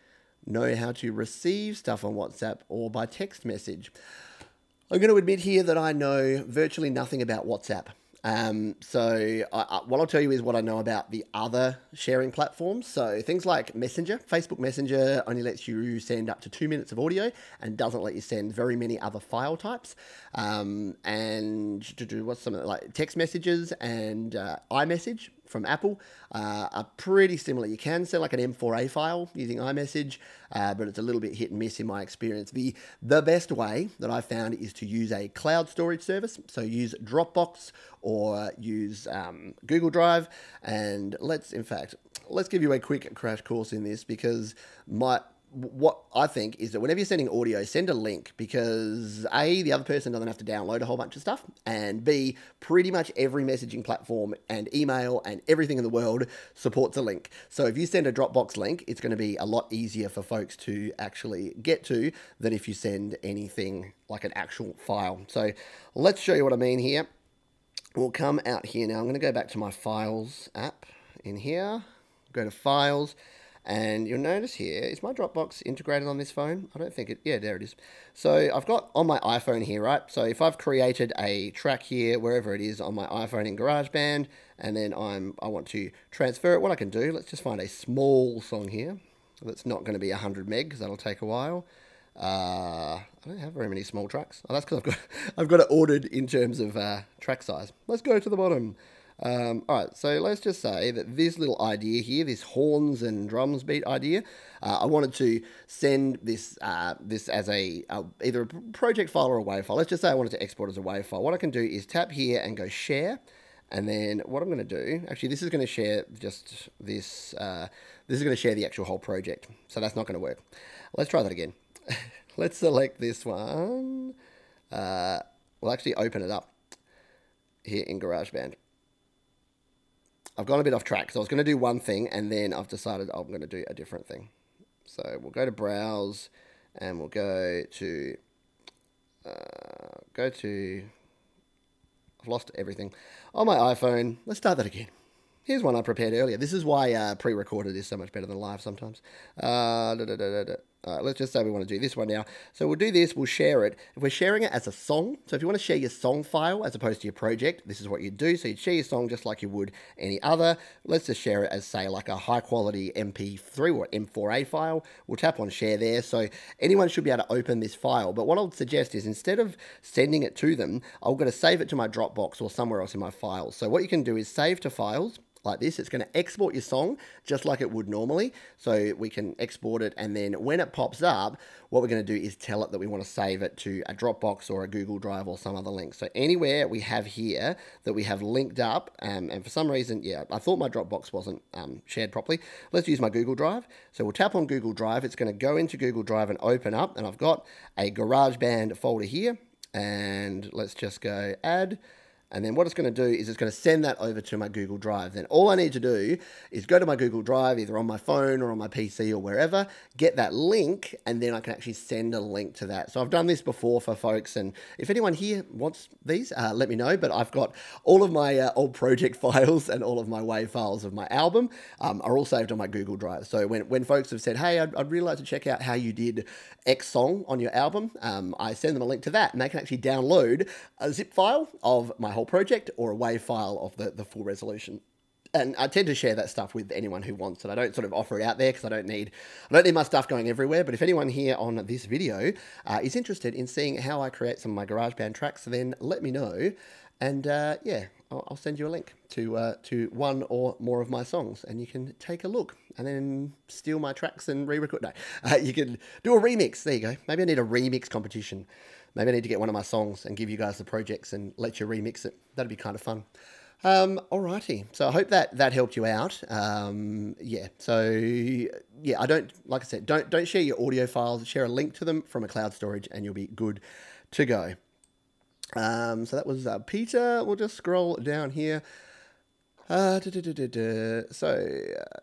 know how to receive stuff on WhatsApp or by text message? I'm going to admit here that I know virtually nothing about WhatsApp. So what I'll tell you is what I know about the other sharing platforms. So things like Messenger, Facebook Messenger only lets you send up to 2 minutes of audio and doesn't let you send very many other file types. And to do what's something like text messages and iMessage from Apple are pretty similar. You can send like an M4A file using iMessage, but it's a little bit hit and miss in my experience. The best way that I found is to use a cloud storage service. So use Dropbox or use Google Drive. And let's give you a quick crash course in this, because what I think is that whenever you're sending audio, send a link, because A, the other person doesn't have to download a whole bunch of stuff, and B, pretty much every messaging platform and email and everything in the world supports a link. So if you send a Dropbox link, it's going to be a lot easier for folks to actually get to than if you send anything like an actual file. So let's show you what I mean here. We'll come out here now. I'm going to go back to my Files app in here, go to Files. And you'll notice here, is my Dropbox integrated on this phone? I don't think it, yeah, there it is. So I've got on my iPhone here, right? So if I've created a track here, wherever it is on my iPhone in GarageBand, and then I want to transfer it, what I can do, let's just find a small song here. That's not going to be 100 meg, because that'll take a while. I don't have very many small tracks. Oh, that's because I've got it ordered in terms of track size. Let's go to the bottom. All right, so let's just say that this little idea here, this horns and drums beat idea, I wanted to send this this as either a project file or a WAV file. Let's just say I wanted to export as a WAV file. What I can do is tap here and go share, and then what I'm going to do, actually this is going to share just this, this is going to share the actual whole project, so that's not going to work. Let's try that again. Let's select this one. We'll actually open it up here in GarageBand. I've gone a bit off track, so I was going to do one thing, and then I've decided I'm going to do a different thing. So we'll go to Browse, and we'll go to, I've lost everything. On my iPhone, let's start that again. Here's one I prepared earlier. This is why pre-recorded is so much better than live sometimes. All right, let's just say we want to do this one now. So we'll do this, we'll share it. If we're sharing it as a song, so if you want to share your song file as opposed to your project, this is what you'd do. So you'd share your song just like you would any other. Let's just share it as, say, like a high quality MP3 or M4A file. We'll tap on share there. So anyone should be able to open this file. But what I would suggest is, instead of sending it to them, I'm going to save it to my Dropbox or somewhere else in my files. So what you can do is save to files like this. It's going to export your song just like it would normally. So we can export it, and then when it pops up, what we're going to do is tell it that we want to save it to a Dropbox or a Google Drive or some other link. So anywhere we have here that we have linked up, and for some reason, yeah, I thought my Dropbox wasn't shared properly. Let's use my Google Drive. So we'll tap on Google Drive. It's going to go into Google Drive and open up, and I've got a GarageBand folder here, and let's just go add. And then what it's going to do is it's going to send that over to my Google Drive. Then all I need to do is go to my Google Drive, either on my phone or on my PC or wherever, get that link, and then I can actually send a link to that. So I've done this before for folks, and if anyone here wants these, let me know. But I've got all of my old project files and all of my WAV files of my album are all saved on my Google Drive. So when folks have said, hey, I'd really like to check out how you did X song on your album, I send them a link to that, and they can actually download a zip file of my whole project or a WAV file of the full resolution. And I tend to share that stuff with anyone who wants it. I don't sort of offer it out there because I don't need my stuff going everywhere. But if anyone here on this video is interested in seeing how I create some of my GarageBand tracks, then let me know. And yeah, I'll send you a link to one or more of my songs, and you can take a look and then steal my tracks and re-record. No, you can do a remix. There you go. Maybe I need a remix competition. Maybe I need to get one of my songs and give you guys the projects and let you remix it. That'd be kind of fun. Alrighty. So I hope that helped you out. Yeah. So yeah, like I said, don't share your audio files. Share a link to them from a cloud storage, and you'll be good to go. So that was Peter. We'll just scroll down here. So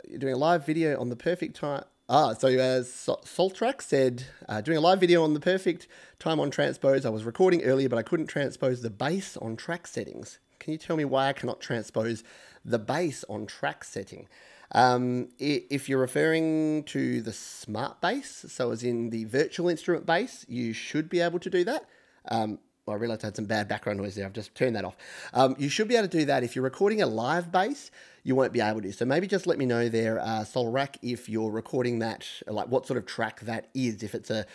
you're doing a live video on the perfect time. So Soltrack said, doing a live video on the perfect time on transpose. I was recording earlier, but I couldn't transpose the bass on track settings. Can you tell me why I cannot transpose the bass on track setting? If you're referring to the smart bass, so as in the virtual instrument bass, you should be able to do that. Well, I realized I had some bad background noise there. I've just turned that off. You should be able to do that. If you're recording a live bass, you won't be able to. So maybe just let me know there, Solrack, if you're recording that, like what sort of track that is. If it's an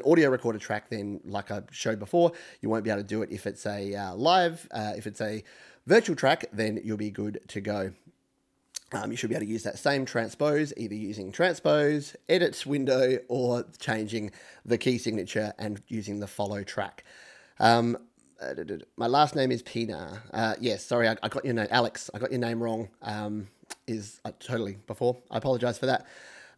audio recorded track, then like I showed before, you won't be able to do it. If it's a live, if it's a virtual track, then you'll be good to go. you should be able to use that same transpose, either using transpose, edit window, or changing the key signature and using the follow track. My last name is Pina. Yes, sorry, I got your name, Alex. I got your name wrong. Totally before. I apologize for that.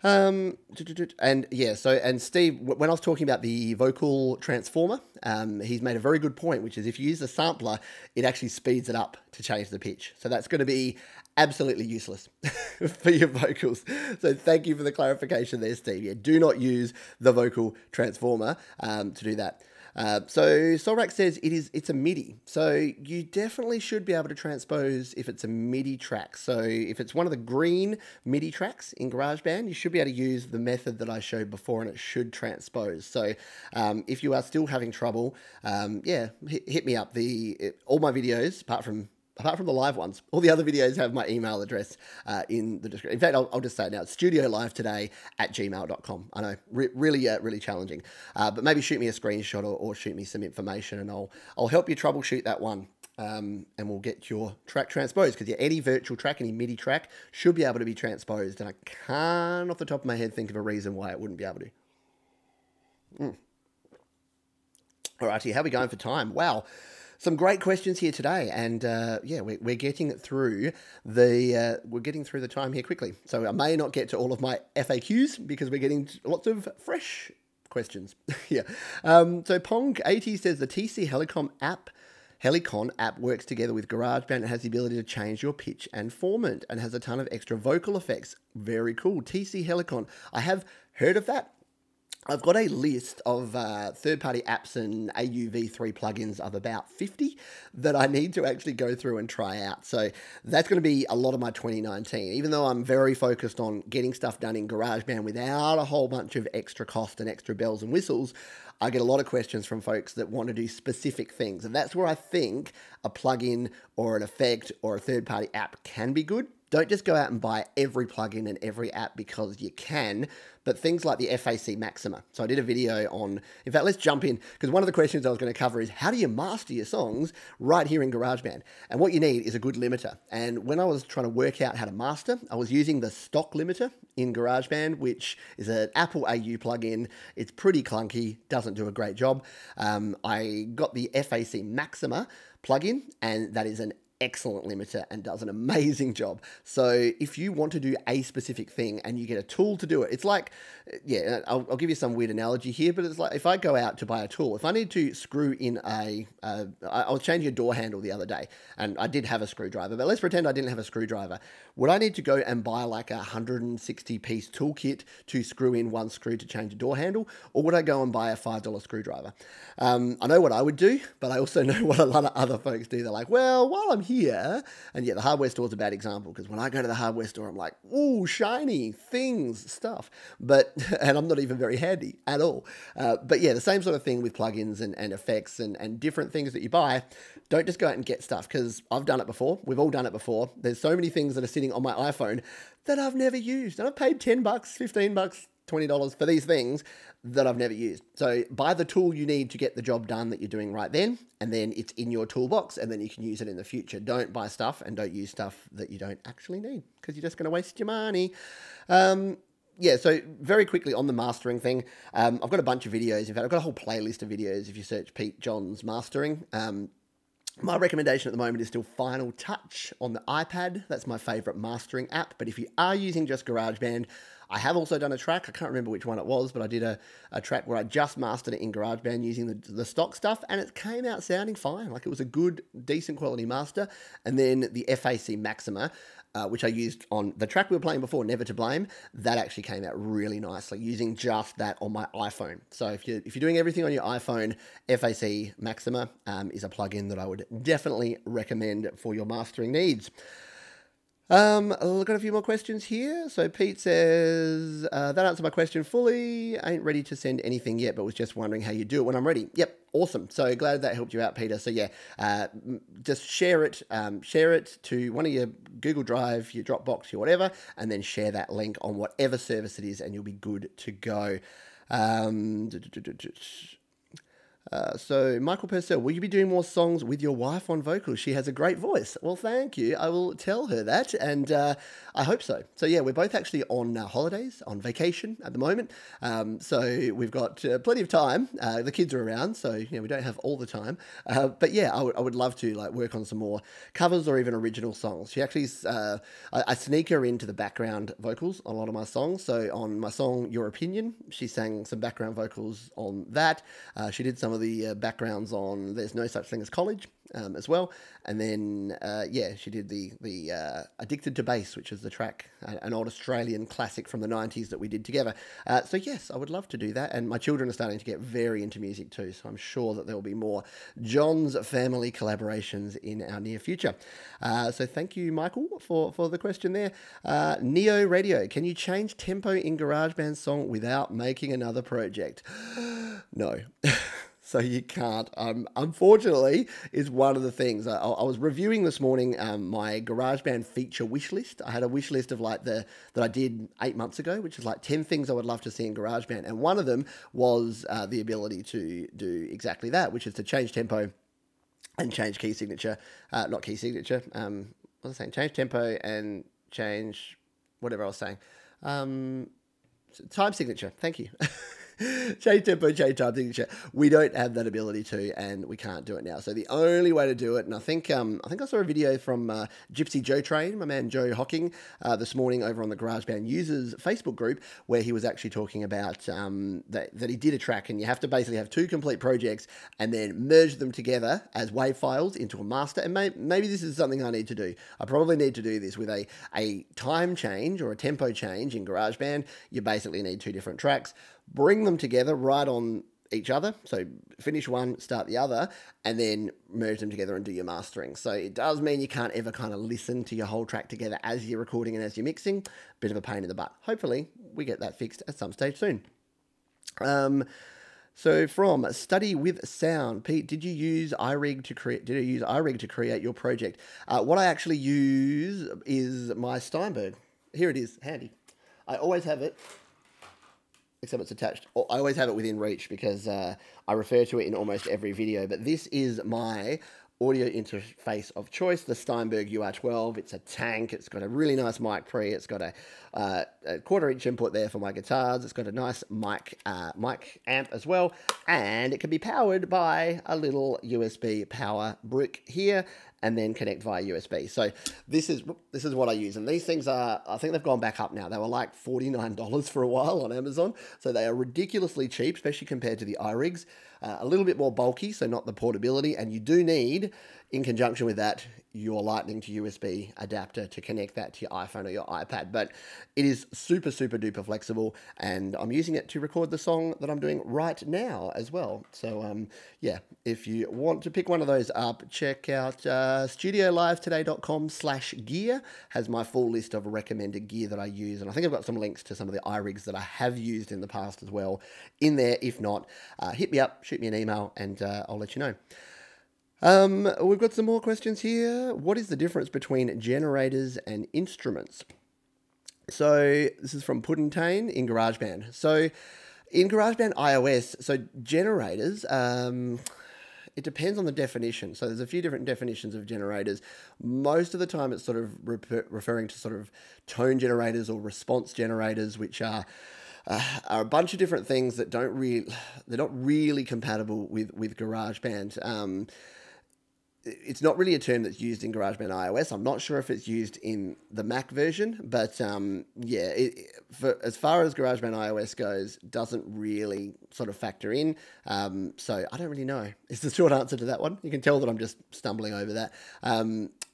And yeah, and Steve, when I was talking about the vocal transformer, he's made a very good point, which is if you use the sampler, it actually speeds it up to change the pitch. So that's going to be absolutely useless for your vocals. So thank you for the clarification there, Steve. Yeah, do not use the vocal transformer to do that. So Solrak says it's a MIDI. So you definitely should be able to transpose if it's a MIDI track. So if it's one of the green MIDI tracks in GarageBand, you should be able to use the method that I showed before and it should transpose. So if you are still having trouble, yeah, hit me up. All my videos, apart from the live ones, all the other videos have my email address in the description. In fact, I'll just say it now. It's studiolive@gmail.com. I know, really challenging. But maybe shoot me a screenshot or shoot me some information and I'll help you troubleshoot that one. And we'll get your track transposed, because any virtual track, any MIDI track should be able to be transposed. And I can't, off the top of my head, think of a reason why it wouldn't be able to. All righty, how are we going for time? Wow. Some great questions here today, and yeah, we're getting through the time here quickly. So I may not get to all of my FAQs because we're getting lots of fresh questions. Yeah. So Pong80 says the TC Helicon app works together with GarageBand. It has the ability to change your pitch and formant and has a ton of extra vocal effects. Very cool. TC Helicon. I have heard of that. I've got a list of third-party apps and AUV3 plugins of about 50 that I need to actually go through and try out. So that's going to be a lot of my 2019. Even though I'm very focused on getting stuff done in GarageBand without a whole bunch of extra cost and extra bells and whistles, I get a lot of questions from folks that want to do specific things. And that's where I think a plugin or an effect or a third-party app can be good. Don't just go out and buy every plugin and every app because you can, but things like the FAC Maxima. So I did a video on, in fact, let's jump in, because one of the questions I was going to cover is how do you master your songs right here in GarageBand? And what you need is a good limiter. And when I was trying to work out how to master, I was using the stock limiter in GarageBand, which is an Apple AU plugin. It's pretty clunky, doesn't do a great job. I got the FAC Maxima plugin, and that is an excellent limiter and does an amazing job. So if you want to do a specific thing and you get a tool to do it, it's like, yeah, I'll give you some weird analogy here, but it's like if I go out to buy a tool, if I need to screw in I was changing a door handle the other day and I did have a screwdriver, but let's pretend I didn't have a screwdriver. Would I need to go and buy like a 160 piece toolkit to screw in one screw to change a door handle? Or would I go and buy a $5 screwdriver? I know what I would do, but I also know what a lot of other folks do. They're like, well, while I'm here, and yeah, the hardware store is a bad example, because when I go to the hardware store, I'm like, ooh, shiny things, stuff, and I'm not even very handy at all. But yeah, the same sort of thing with plugins and effects and different things that you buy. Don't just go out and get stuff, because I've done it before. We've all done it before. There's so many things that are sitting on my iPhone that I've never used, and I've paid $10, $15, $20 for these things that I've never used. So buy the tool you need to get the job done that you're doing right then, and then it's in your toolbox, and then you can use it in the future. Don't buy stuff and don't use stuff that you don't actually need, because you're just going to waste your money. Yeah, so very quickly on the mastering thing, I've got a bunch of videos. In fact, I've got a whole playlist of videos if you search Pete Johns mastering. My recommendation at the moment is still Final Touch on the iPad. That's my favorite mastering app. But if you are using just GarageBand, I have also done a track. I can't remember which one it was, but I did a track where I just mastered it in GarageBand using the stock stuff, and it came out sounding fine. Like, it was a good, decent quality master. And then the FAC Maxima, which I used on the track we were playing before, Never to Blame, that actually came out really nicely using just that on my iPhone. So if you're doing everything on your iPhone, FAC Maxima is a plugin that I would definitely recommend for your mastering needs. I've got a few more questions here. So Pete says, that answered my question fully. I ain't ready to send anything yet, but was just wondering how you do it when I'm ready. Yep, awesome. So glad that helped you out, Peter. So yeah, just share it to one of your Google Drive, your Dropbox, your whatever, and then share that link on whatever service it is, and you'll be good to go. So Michael Purcell, will you be doing more songs with your wife on vocals? She has a great voice. Well, thank you. I will tell her that, and I hope so. So yeah, we're both actually on holidays, on vacation at the moment. So we've got plenty of time. The kids are around, so we don't have all the time. But yeah, I would love to work on some more covers or even original songs. She actually, I sneak her into the background vocals on a lot of my songs. So on my song Your Opinion, she sang some background vocals on that. She did some of the backgrounds on There's No Such Thing as College as well. And then, she did the Addicted to Bass, which is the track, an old Australian classic from the 90s that we did together. So yes, I would love to do that. And my children are starting to get very into music too, so I'm sure that there will be more John's family collaborations in our near future. So thank you, Michael, for the question there. Neo Radio, can you change tempo in GarageBand song without making another project? No. So you can't. Unfortunately, is one of the things. I was reviewing this morning my GarageBand feature wish list. I had a wish list of that I did 8 months ago, which is 10 things I would love to see in GarageBand. And one of them was the ability to do exactly that, which is to change tempo and change key signature. Not key signature. What was I saying? Change tempo and change whatever I was saying. Time signature. Thank you. Change tempo, change time signature. We don't have that ability to, and we can't do it now. So the only way to do it, and I think I saw a video from Gypsy Joe Train, my man Joe Hocking, this morning over on the GarageBand users Facebook group, where he was actually talking about that he did a track, and you have to basically have two complete projects and then merge them together as WAV files into a master. And maybe this is something I need to do. I probably need to do this with a time change or a tempo change in GarageBand. You basically need two different tracks. Bring them together right on each other. So finish one, start the other, and then merge them together and do your mastering. So it does mean you can't ever kind of listen to your whole track together as you're recording and as you're mixing. Bit of a pain in the butt. Hopefully we get that fixed at some stage soon. So from Study with Sound, Pete, did you use iRig to create your project? What I actually use is my Steinberg. Here it is, handy. I always have it. Except it's attached. I always have it within reach because I refer to it in almost every video. But this is my audio interface of choice, the Steinberg UR12. It's a tank. It's got a really nice mic pre. It's got a 1/4-inch input there for my guitars. It's got a nice mic amp as well. And it can be powered by a little USB power brick here, and then connect via USB. So this is what I use. And these things are, I think they've gone back up now. They were like $49 for a while on Amazon. So they are ridiculously cheap, especially compared to the iRigs. A little bit more bulky, so not the portability. And you do need, in conjunction with that, your Lightning to USB adapter to connect that to your iPhone or your iPad. But it is super, super duper flexible, and I'm using it to record the song that I'm doing right now as well. So yeah, if you want to pick one of those up, check out studiolivetoday.com/gear. Has my full list of recommended gear that I use, and I think I've got some links to some of the iRigs that I have used in the past as well in there. If not, hit me up, shoot me an email, and I'll let you know. We've got some more questions here. What is the difference between generators and instruments? So this is from Puddingtane in GarageBand. So in GarageBand iOS, so generators, it depends on the definition. So there's a few different definitions of generators. Most of the time it's sort of referring to sort of tone generators or response generators, which are a bunch of different things that they're not really compatible with GarageBand. It's not really a term that's used in GarageBand iOS. I'm not sure if it's used in the Mac version, but yeah, as far as GarageBand iOS goes, doesn't really sort of factor in. So I don't really know. It's the short answer to that one. You can tell that I'm just stumbling over that.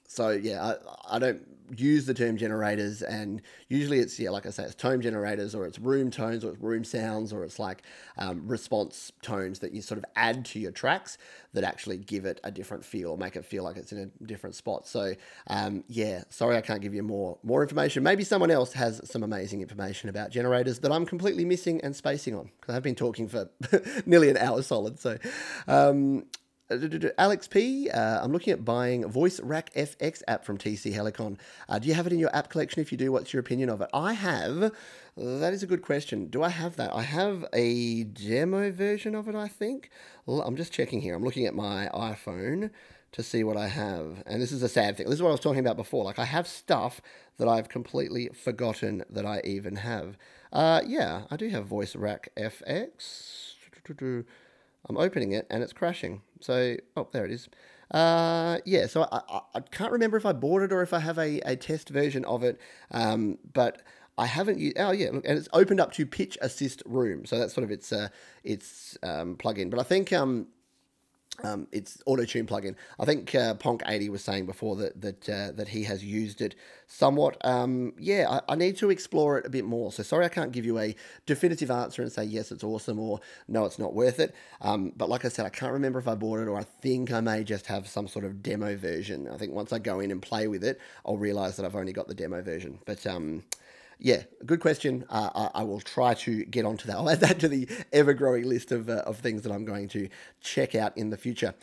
So yeah, I don't use the term generators, and usually it's, yeah, like I say, it's tone generators, or it's room tones, or it's room sounds, or it's like response tones that you sort of add to your tracks that actually give it a different feel, make it feel like it's in a different spot. So yeah, sorry I can't give you more information. Maybe someone else has some amazing information about generators that I'm completely missing and spacing on, because I've been talking for nearly an hour solid. So Alex P, I'm looking at buying Voice Rack FX app from TC Helicon. Do you have it in your app collection? If you do, what's your opinion of it? I have. That is a good question. Do I have that? I have a demo version of it, I think. I'm just checking here. I'm looking at my iPhone to see what I have. And this is a sad thing. This is what I was talking about before. Like, I have stuff that I've completely forgotten that I even have. Yeah, I do have Voice Rack FX. I'm opening it and it's crashing. So, oh, there it is. Yeah, so I can't remember if I bought it or if I have a test version of it. But I haven't used, oh yeah, look, and it's opened up to Pitch Assist Room. So that's sort of its plugin. But I think it's auto-tune plugin. I think Ponk80 was saying before that he has used it somewhat. Yeah, I need to explore it a bit more. So sorry I can't give you a definitive answer and say yes, it's awesome, or no, it's not worth it. But like I said, I can't remember if I bought it, or I think I may just have some sort of demo version. I think once I go in and play with it, I'll realize that I've only got the demo version. But yeah, good question. I will try to get onto that. I'll add that to the ever-growing list of things that I'm going to check out in the future.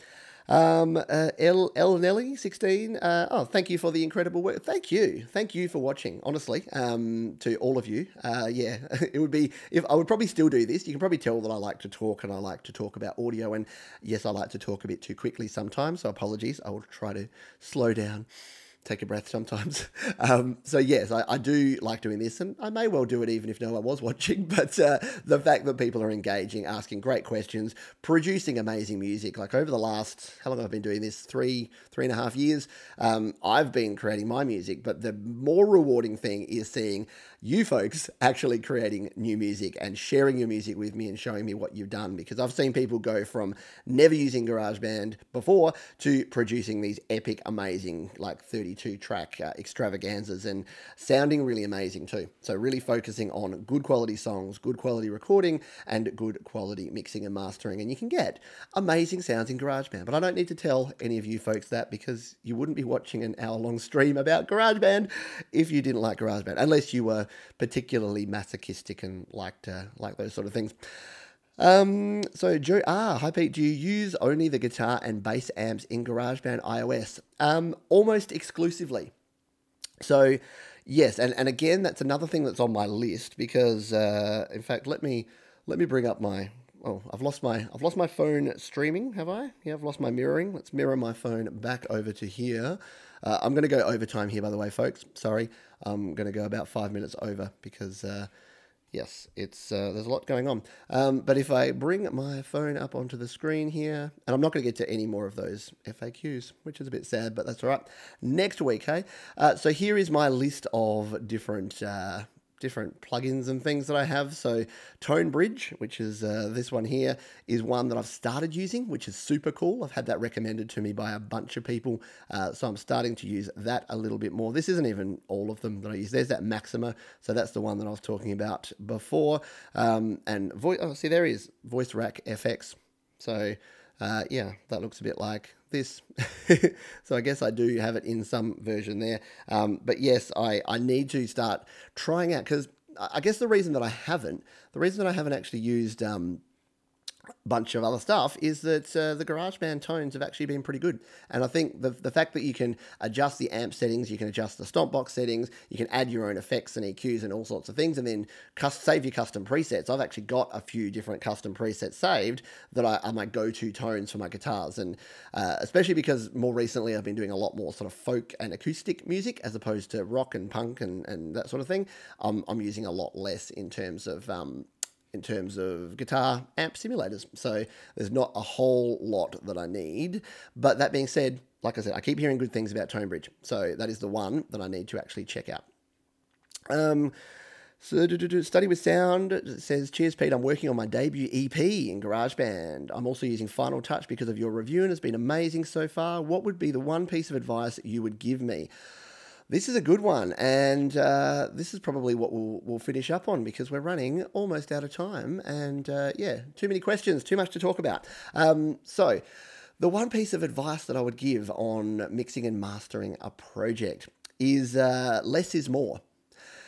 Nelly 16. Oh, thank you for the incredible work. Thank you for watching. Honestly, to all of you. Yeah, it would be, if I would probably still do this. You can probably tell that I like to talk and I like to talk about audio. And yes, I like to talk a bit too quickly sometimes. So apologies. I will try to slow down. Take a breath sometimes. So yes, I do like doing this, and I may well do it even if no one was watching, but the fact that people are engaging, asking great questions, producing amazing music, like over the last, how long have I been doing this? 3.5 years, I've been creating my music, but the more rewarding thing is seeing you folks actually creating new music and sharing your music with me and showing me what you've done, because I've seen people go from never using GarageBand before to producing these epic, amazing, like 32-track extravaganzas and sounding really amazing too. So really focusing on good quality songs, good quality recording, and good quality mixing and mastering, and you can get amazing sounds in GarageBand. But I don't need to tell any of you folks that, because you wouldn't be watching an hour-long stream about GarageBand if you didn't like GarageBand, unless you were particularly masochistic and like those sort of things. So Joe, hi Pete, do you use only the guitar and bass amps in GarageBand iOS? Almost exclusively. So yes, and again, that's another thing that's on my list, because in fact, let me bring up my, oh, I've lost my phone streaming, have I? Yeah, I've lost my mirroring. Let's mirror my phone back over to here. I'm going to go overtime here, by the way, folks. Sorry, I'm going to go about 5 minutes over because, yes, it's there's a lot going on. But if I bring my phone up onto the screen here, and I'm not going to get to any more of those FAQs, which is a bit sad, but that's all right. Next week, hey? So here is my list of different plugins and things that I have. So Tone Bridge, which is this one here, is one that I've started using, which is super cool. I've had that recommended to me by a bunch of people, so I'm starting to use that a little bit more. This isn't even all of them that I use. There's that Maxima, so that's the one that I was talking about before. And oh, see, there is Voice Rack FX. So yeah, that looks a bit like this. So I guess I do have it in some version there. But yes, I need to start trying out, because I guess the reason that I haven't actually used bunch of other stuff is that the GarageBand tones have actually been pretty good. And I think the fact that you can adjust the amp settings, you can adjust the stomp box settings, you can add your own effects and EQs and all sorts of things, and then save your custom presets. I've actually got a few different custom presets saved that are my go-to tones for my guitars, and especially because more recently I've been doing a lot more sort of folk and acoustic music as opposed to rock and punk and that sort of thing. I'm using a lot less in terms of guitar amp simulators. So there's not a whole lot that I need. But that being said, like I said, I keep hearing good things about Tone Bridge. So that is the one that I need to actually check out. So Study with Sound says, cheers Pete, I'm working on my debut EP in GarageBand. I'm also using Final Touch because of your review and it's been amazing so far. What would be the one piece of advice you would give me? This is a good one, and this is probably what we'll finish up on, because we're running almost out of time, and yeah, too many questions, too much to talk about. So the one piece of advice that I would give on mixing and mastering a project is less is more.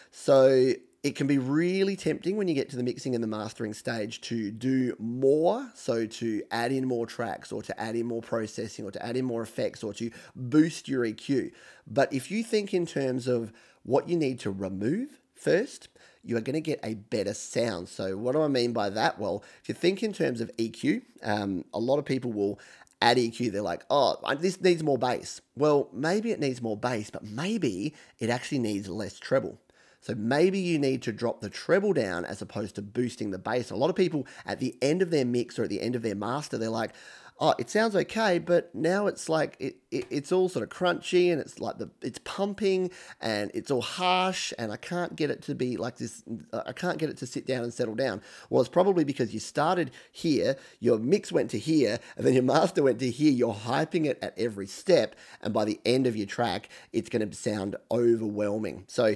So it can be really tempting when you get to the mixing and the mastering stage to do more, so to add in more tracks or to add in more processing or to add in more effects or to boost your EQ. But if you think in terms of what you need to remove first, you are going to get a better sound. So what do I mean by that? Well, if you think in terms of EQ, a lot of people will add EQ. They're like, oh, this needs more bass. Well, maybe it needs more bass, but maybe it actually needs less treble. So maybe you need to drop the treble down as opposed to boosting the bass. A lot of people at the end of their mix or at the end of their master, they're like, oh, it sounds okay, but now it's like it's all sort of crunchy and it's like it's pumping and it's all harsh and I can't get it to be like this. I can't get it to sit down and settle down. Well, it's probably because you started here, your mix went to here, and then your master went to here. You're hyping it at every step, and by the end of your track, it's going to sound overwhelming. So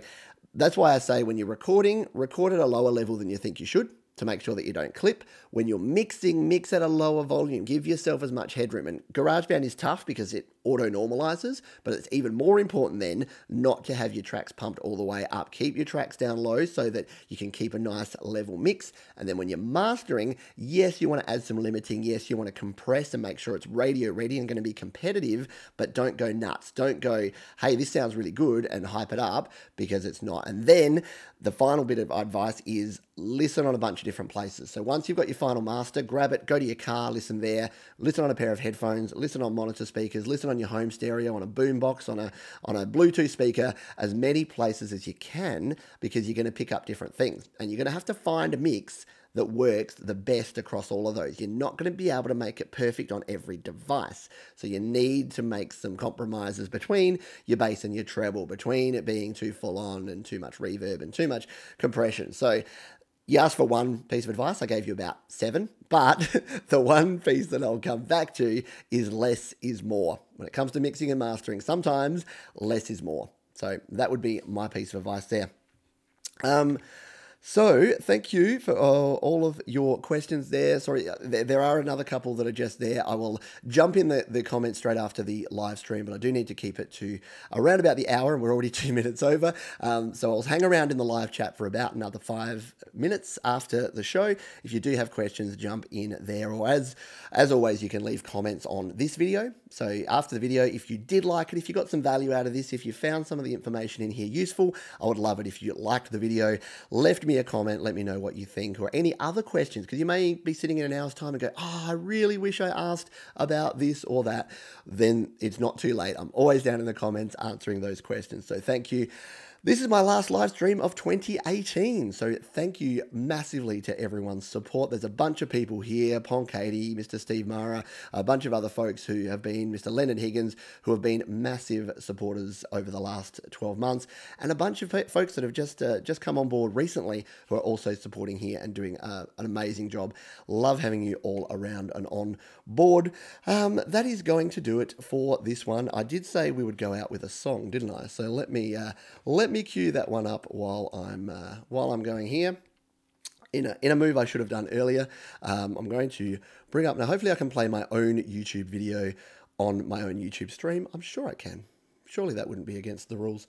that's why I say when you're recording, record at a lower level than you think you should to make sure that you don't clip. When you're mixing, mix at a lower volume. Give yourself as much headroom. And GarageBand is tough because it auto-normalizes, but it's even more important then not to have your tracks pumped all the way up. Keep your tracks down low so that you can keep a nice level mix. And then when you're mastering, yes, you want to add some limiting. Yes, you want to compress and make sure it's radio ready and going to be competitive, but don't go nuts. Don't go, hey, this sounds really good and hype it up, because it's not. And then the final bit of advice is listen on a bunch of different places. So once you've got your final master, grab it, go to your car, listen there, listen on a pair of headphones, listen on monitor speakers, listen on your home stereo, on a boombox, on a Bluetooth speaker, as many places as you can, because you're going to pick up different things. And you're going to have to find a mix that works the best across all of those. You're not going to be able to make it perfect on every device. So you need to make some compromises between your bass and your treble, between it being too full on and too much reverb and too much compression. So you asked for one piece of advice. I gave you about 7, but the one piece that I'll come back to is less is more. When it comes to mixing and mastering, sometimes less is more. So that would be my piece of advice there. So thank you for all of your questions there. Sorry, there are another couple that are just there. I will jump in the comments straight after the live stream, but I do need to keep it to around about the hour, and we're already 2 minutes over. So I'll hang around in the live chat for about another 5 minutes after the show. If you do have questions, jump in there, or as always, you can leave comments on this video. So after the video, if you did like it, if you got some value out of this, if you found some of the information in here useful, I would love it if you liked the video, left me a comment, let me know what you think, or any other questions, because you may be sitting in an hour's time and go, oh, I really wish I asked about this or that. Then it's not too late. I'm always down in the comments answering those questions. So thank you. This is my last live stream of 2018, so thank you massively to everyone's support. There's a bunch of people here, Pon Katie, Mr. Steve Mara, a bunch of other folks who have been, Mr. Leonard Higgins, who have been massive supporters over the last 12 months, and a bunch of folks that have just come on board recently who are also supporting here and doing an amazing job. Love having you all around and on board. That is going to do it for this one. I did say we would go out with a song, didn't I? So let me cue that one up while I'm going here. In a move I should have done earlier, I'm going to bring up now. Hopefully I can play my own YouTube video on my own YouTube stream. I'm sure I can. Surely that wouldn't be against the rules.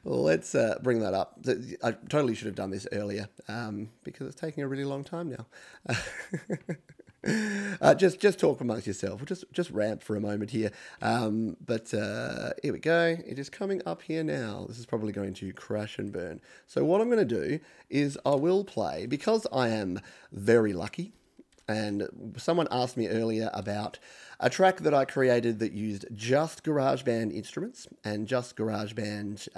Let's bring that up. I totally should have done this earlier because it's taking a really long time now. Just talk amongst yourself. We'll just rant for a moment here. But here we go. It is coming up here now. This is probably going to crash and burn. So what I'm going to do is I will play, because I am very lucky. And someone asked me earlier about a track that I created that used just GarageBand instruments and just GarageBand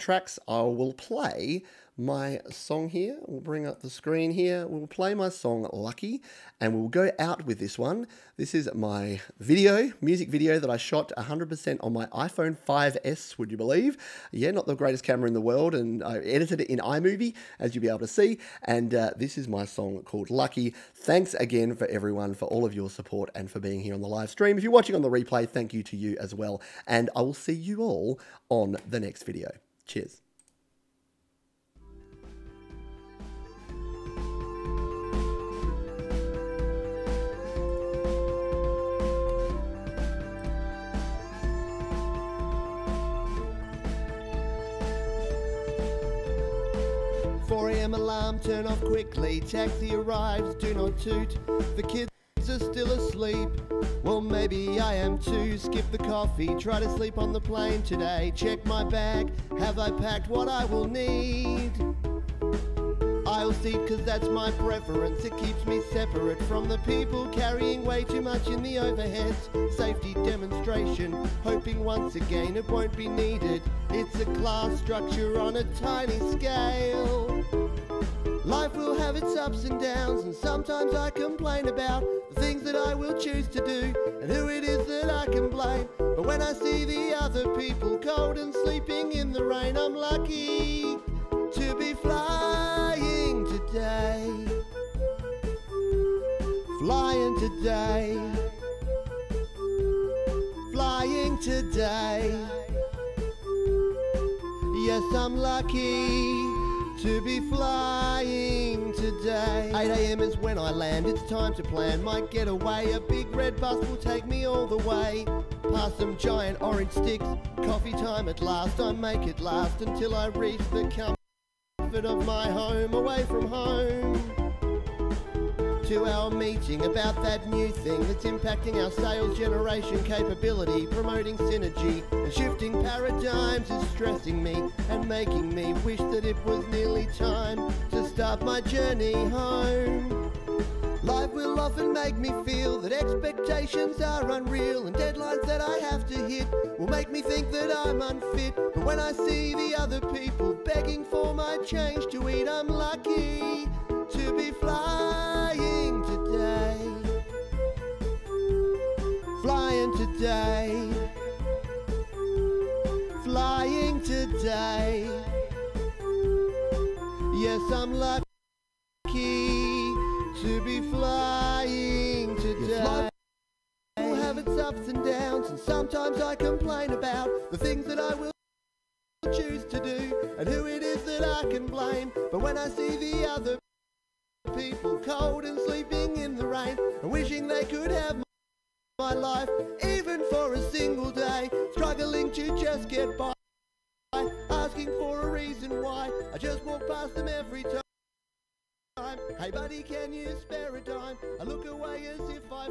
tracks. I will play my song here. We'll bring up the screen here. We'll play my song Lucky, and we'll go out with this one. This is my music video that I shot 100% on my iPhone 5S, would you believe? Yeah, not the greatest camera in the world, and I edited it in iMovie, as you'll be able to see, and this is my song called Lucky. Thanks again for everyone, for all of your support, and for being here on the live stream. If you're watching on the replay, thank you to you as well, and I will see you all on the next video. Cheers. 4 a.m. alarm, turn off quickly. Taxi arrives, do not toot. The kids are still asleep. Well, maybe I am too. Skip the coffee, try to sleep on the plane today. Check my bag, have I packed what I will need? Aisle seat, cause that's my preference. It keeps me separate from the people carrying way too much in the overheads. Safety demonstration, hoping once again it won't be needed. It's a class structure on a tiny scale. Life will have its ups and downs, and sometimes I complain about the things that I will choose to do and who it is that I can blame. But when I see the other people cold and sleeping in the rain, I'm lucky to be flying today. Flying today. Flying today. Yes, I'm lucky to be flying today. 8 a.m. is when I land, it's time to plan my getaway. A big red bus will take me all the way, past some giant orange sticks. Coffee time at last, I make it last until I reach the comfort of my home, away from home. 2-hour meeting about that new thing that's impacting our sales generation capability, promoting synergy and shifting paradigms is stressing me and making me wish that it was nearly time to start my journey home. Life will often make me feel that expectations are unreal, and deadlines that I have to hit will make me think that I'm unfit. But when I see the other people begging for my change to eat, I'm lucky to be flying today. Flying today. Flying today. Yes, I'm lucky to be flying today. Life will have its ups and downs, and sometimes I complain about the things that I will choose to do and who it is that I can blame. But when I see the other people cold and sleeping in the rain and wishing they could have my life even for a single day, struggling to just get by, asking for a reason why, I just walk past them every time. Hey buddy, can you spare a dime? I look away as if I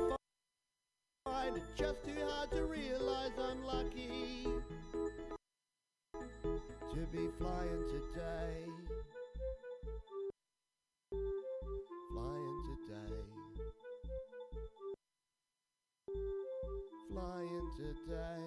find it just too hard to realize I'm lucky to be flying today. Flying today. Flying today.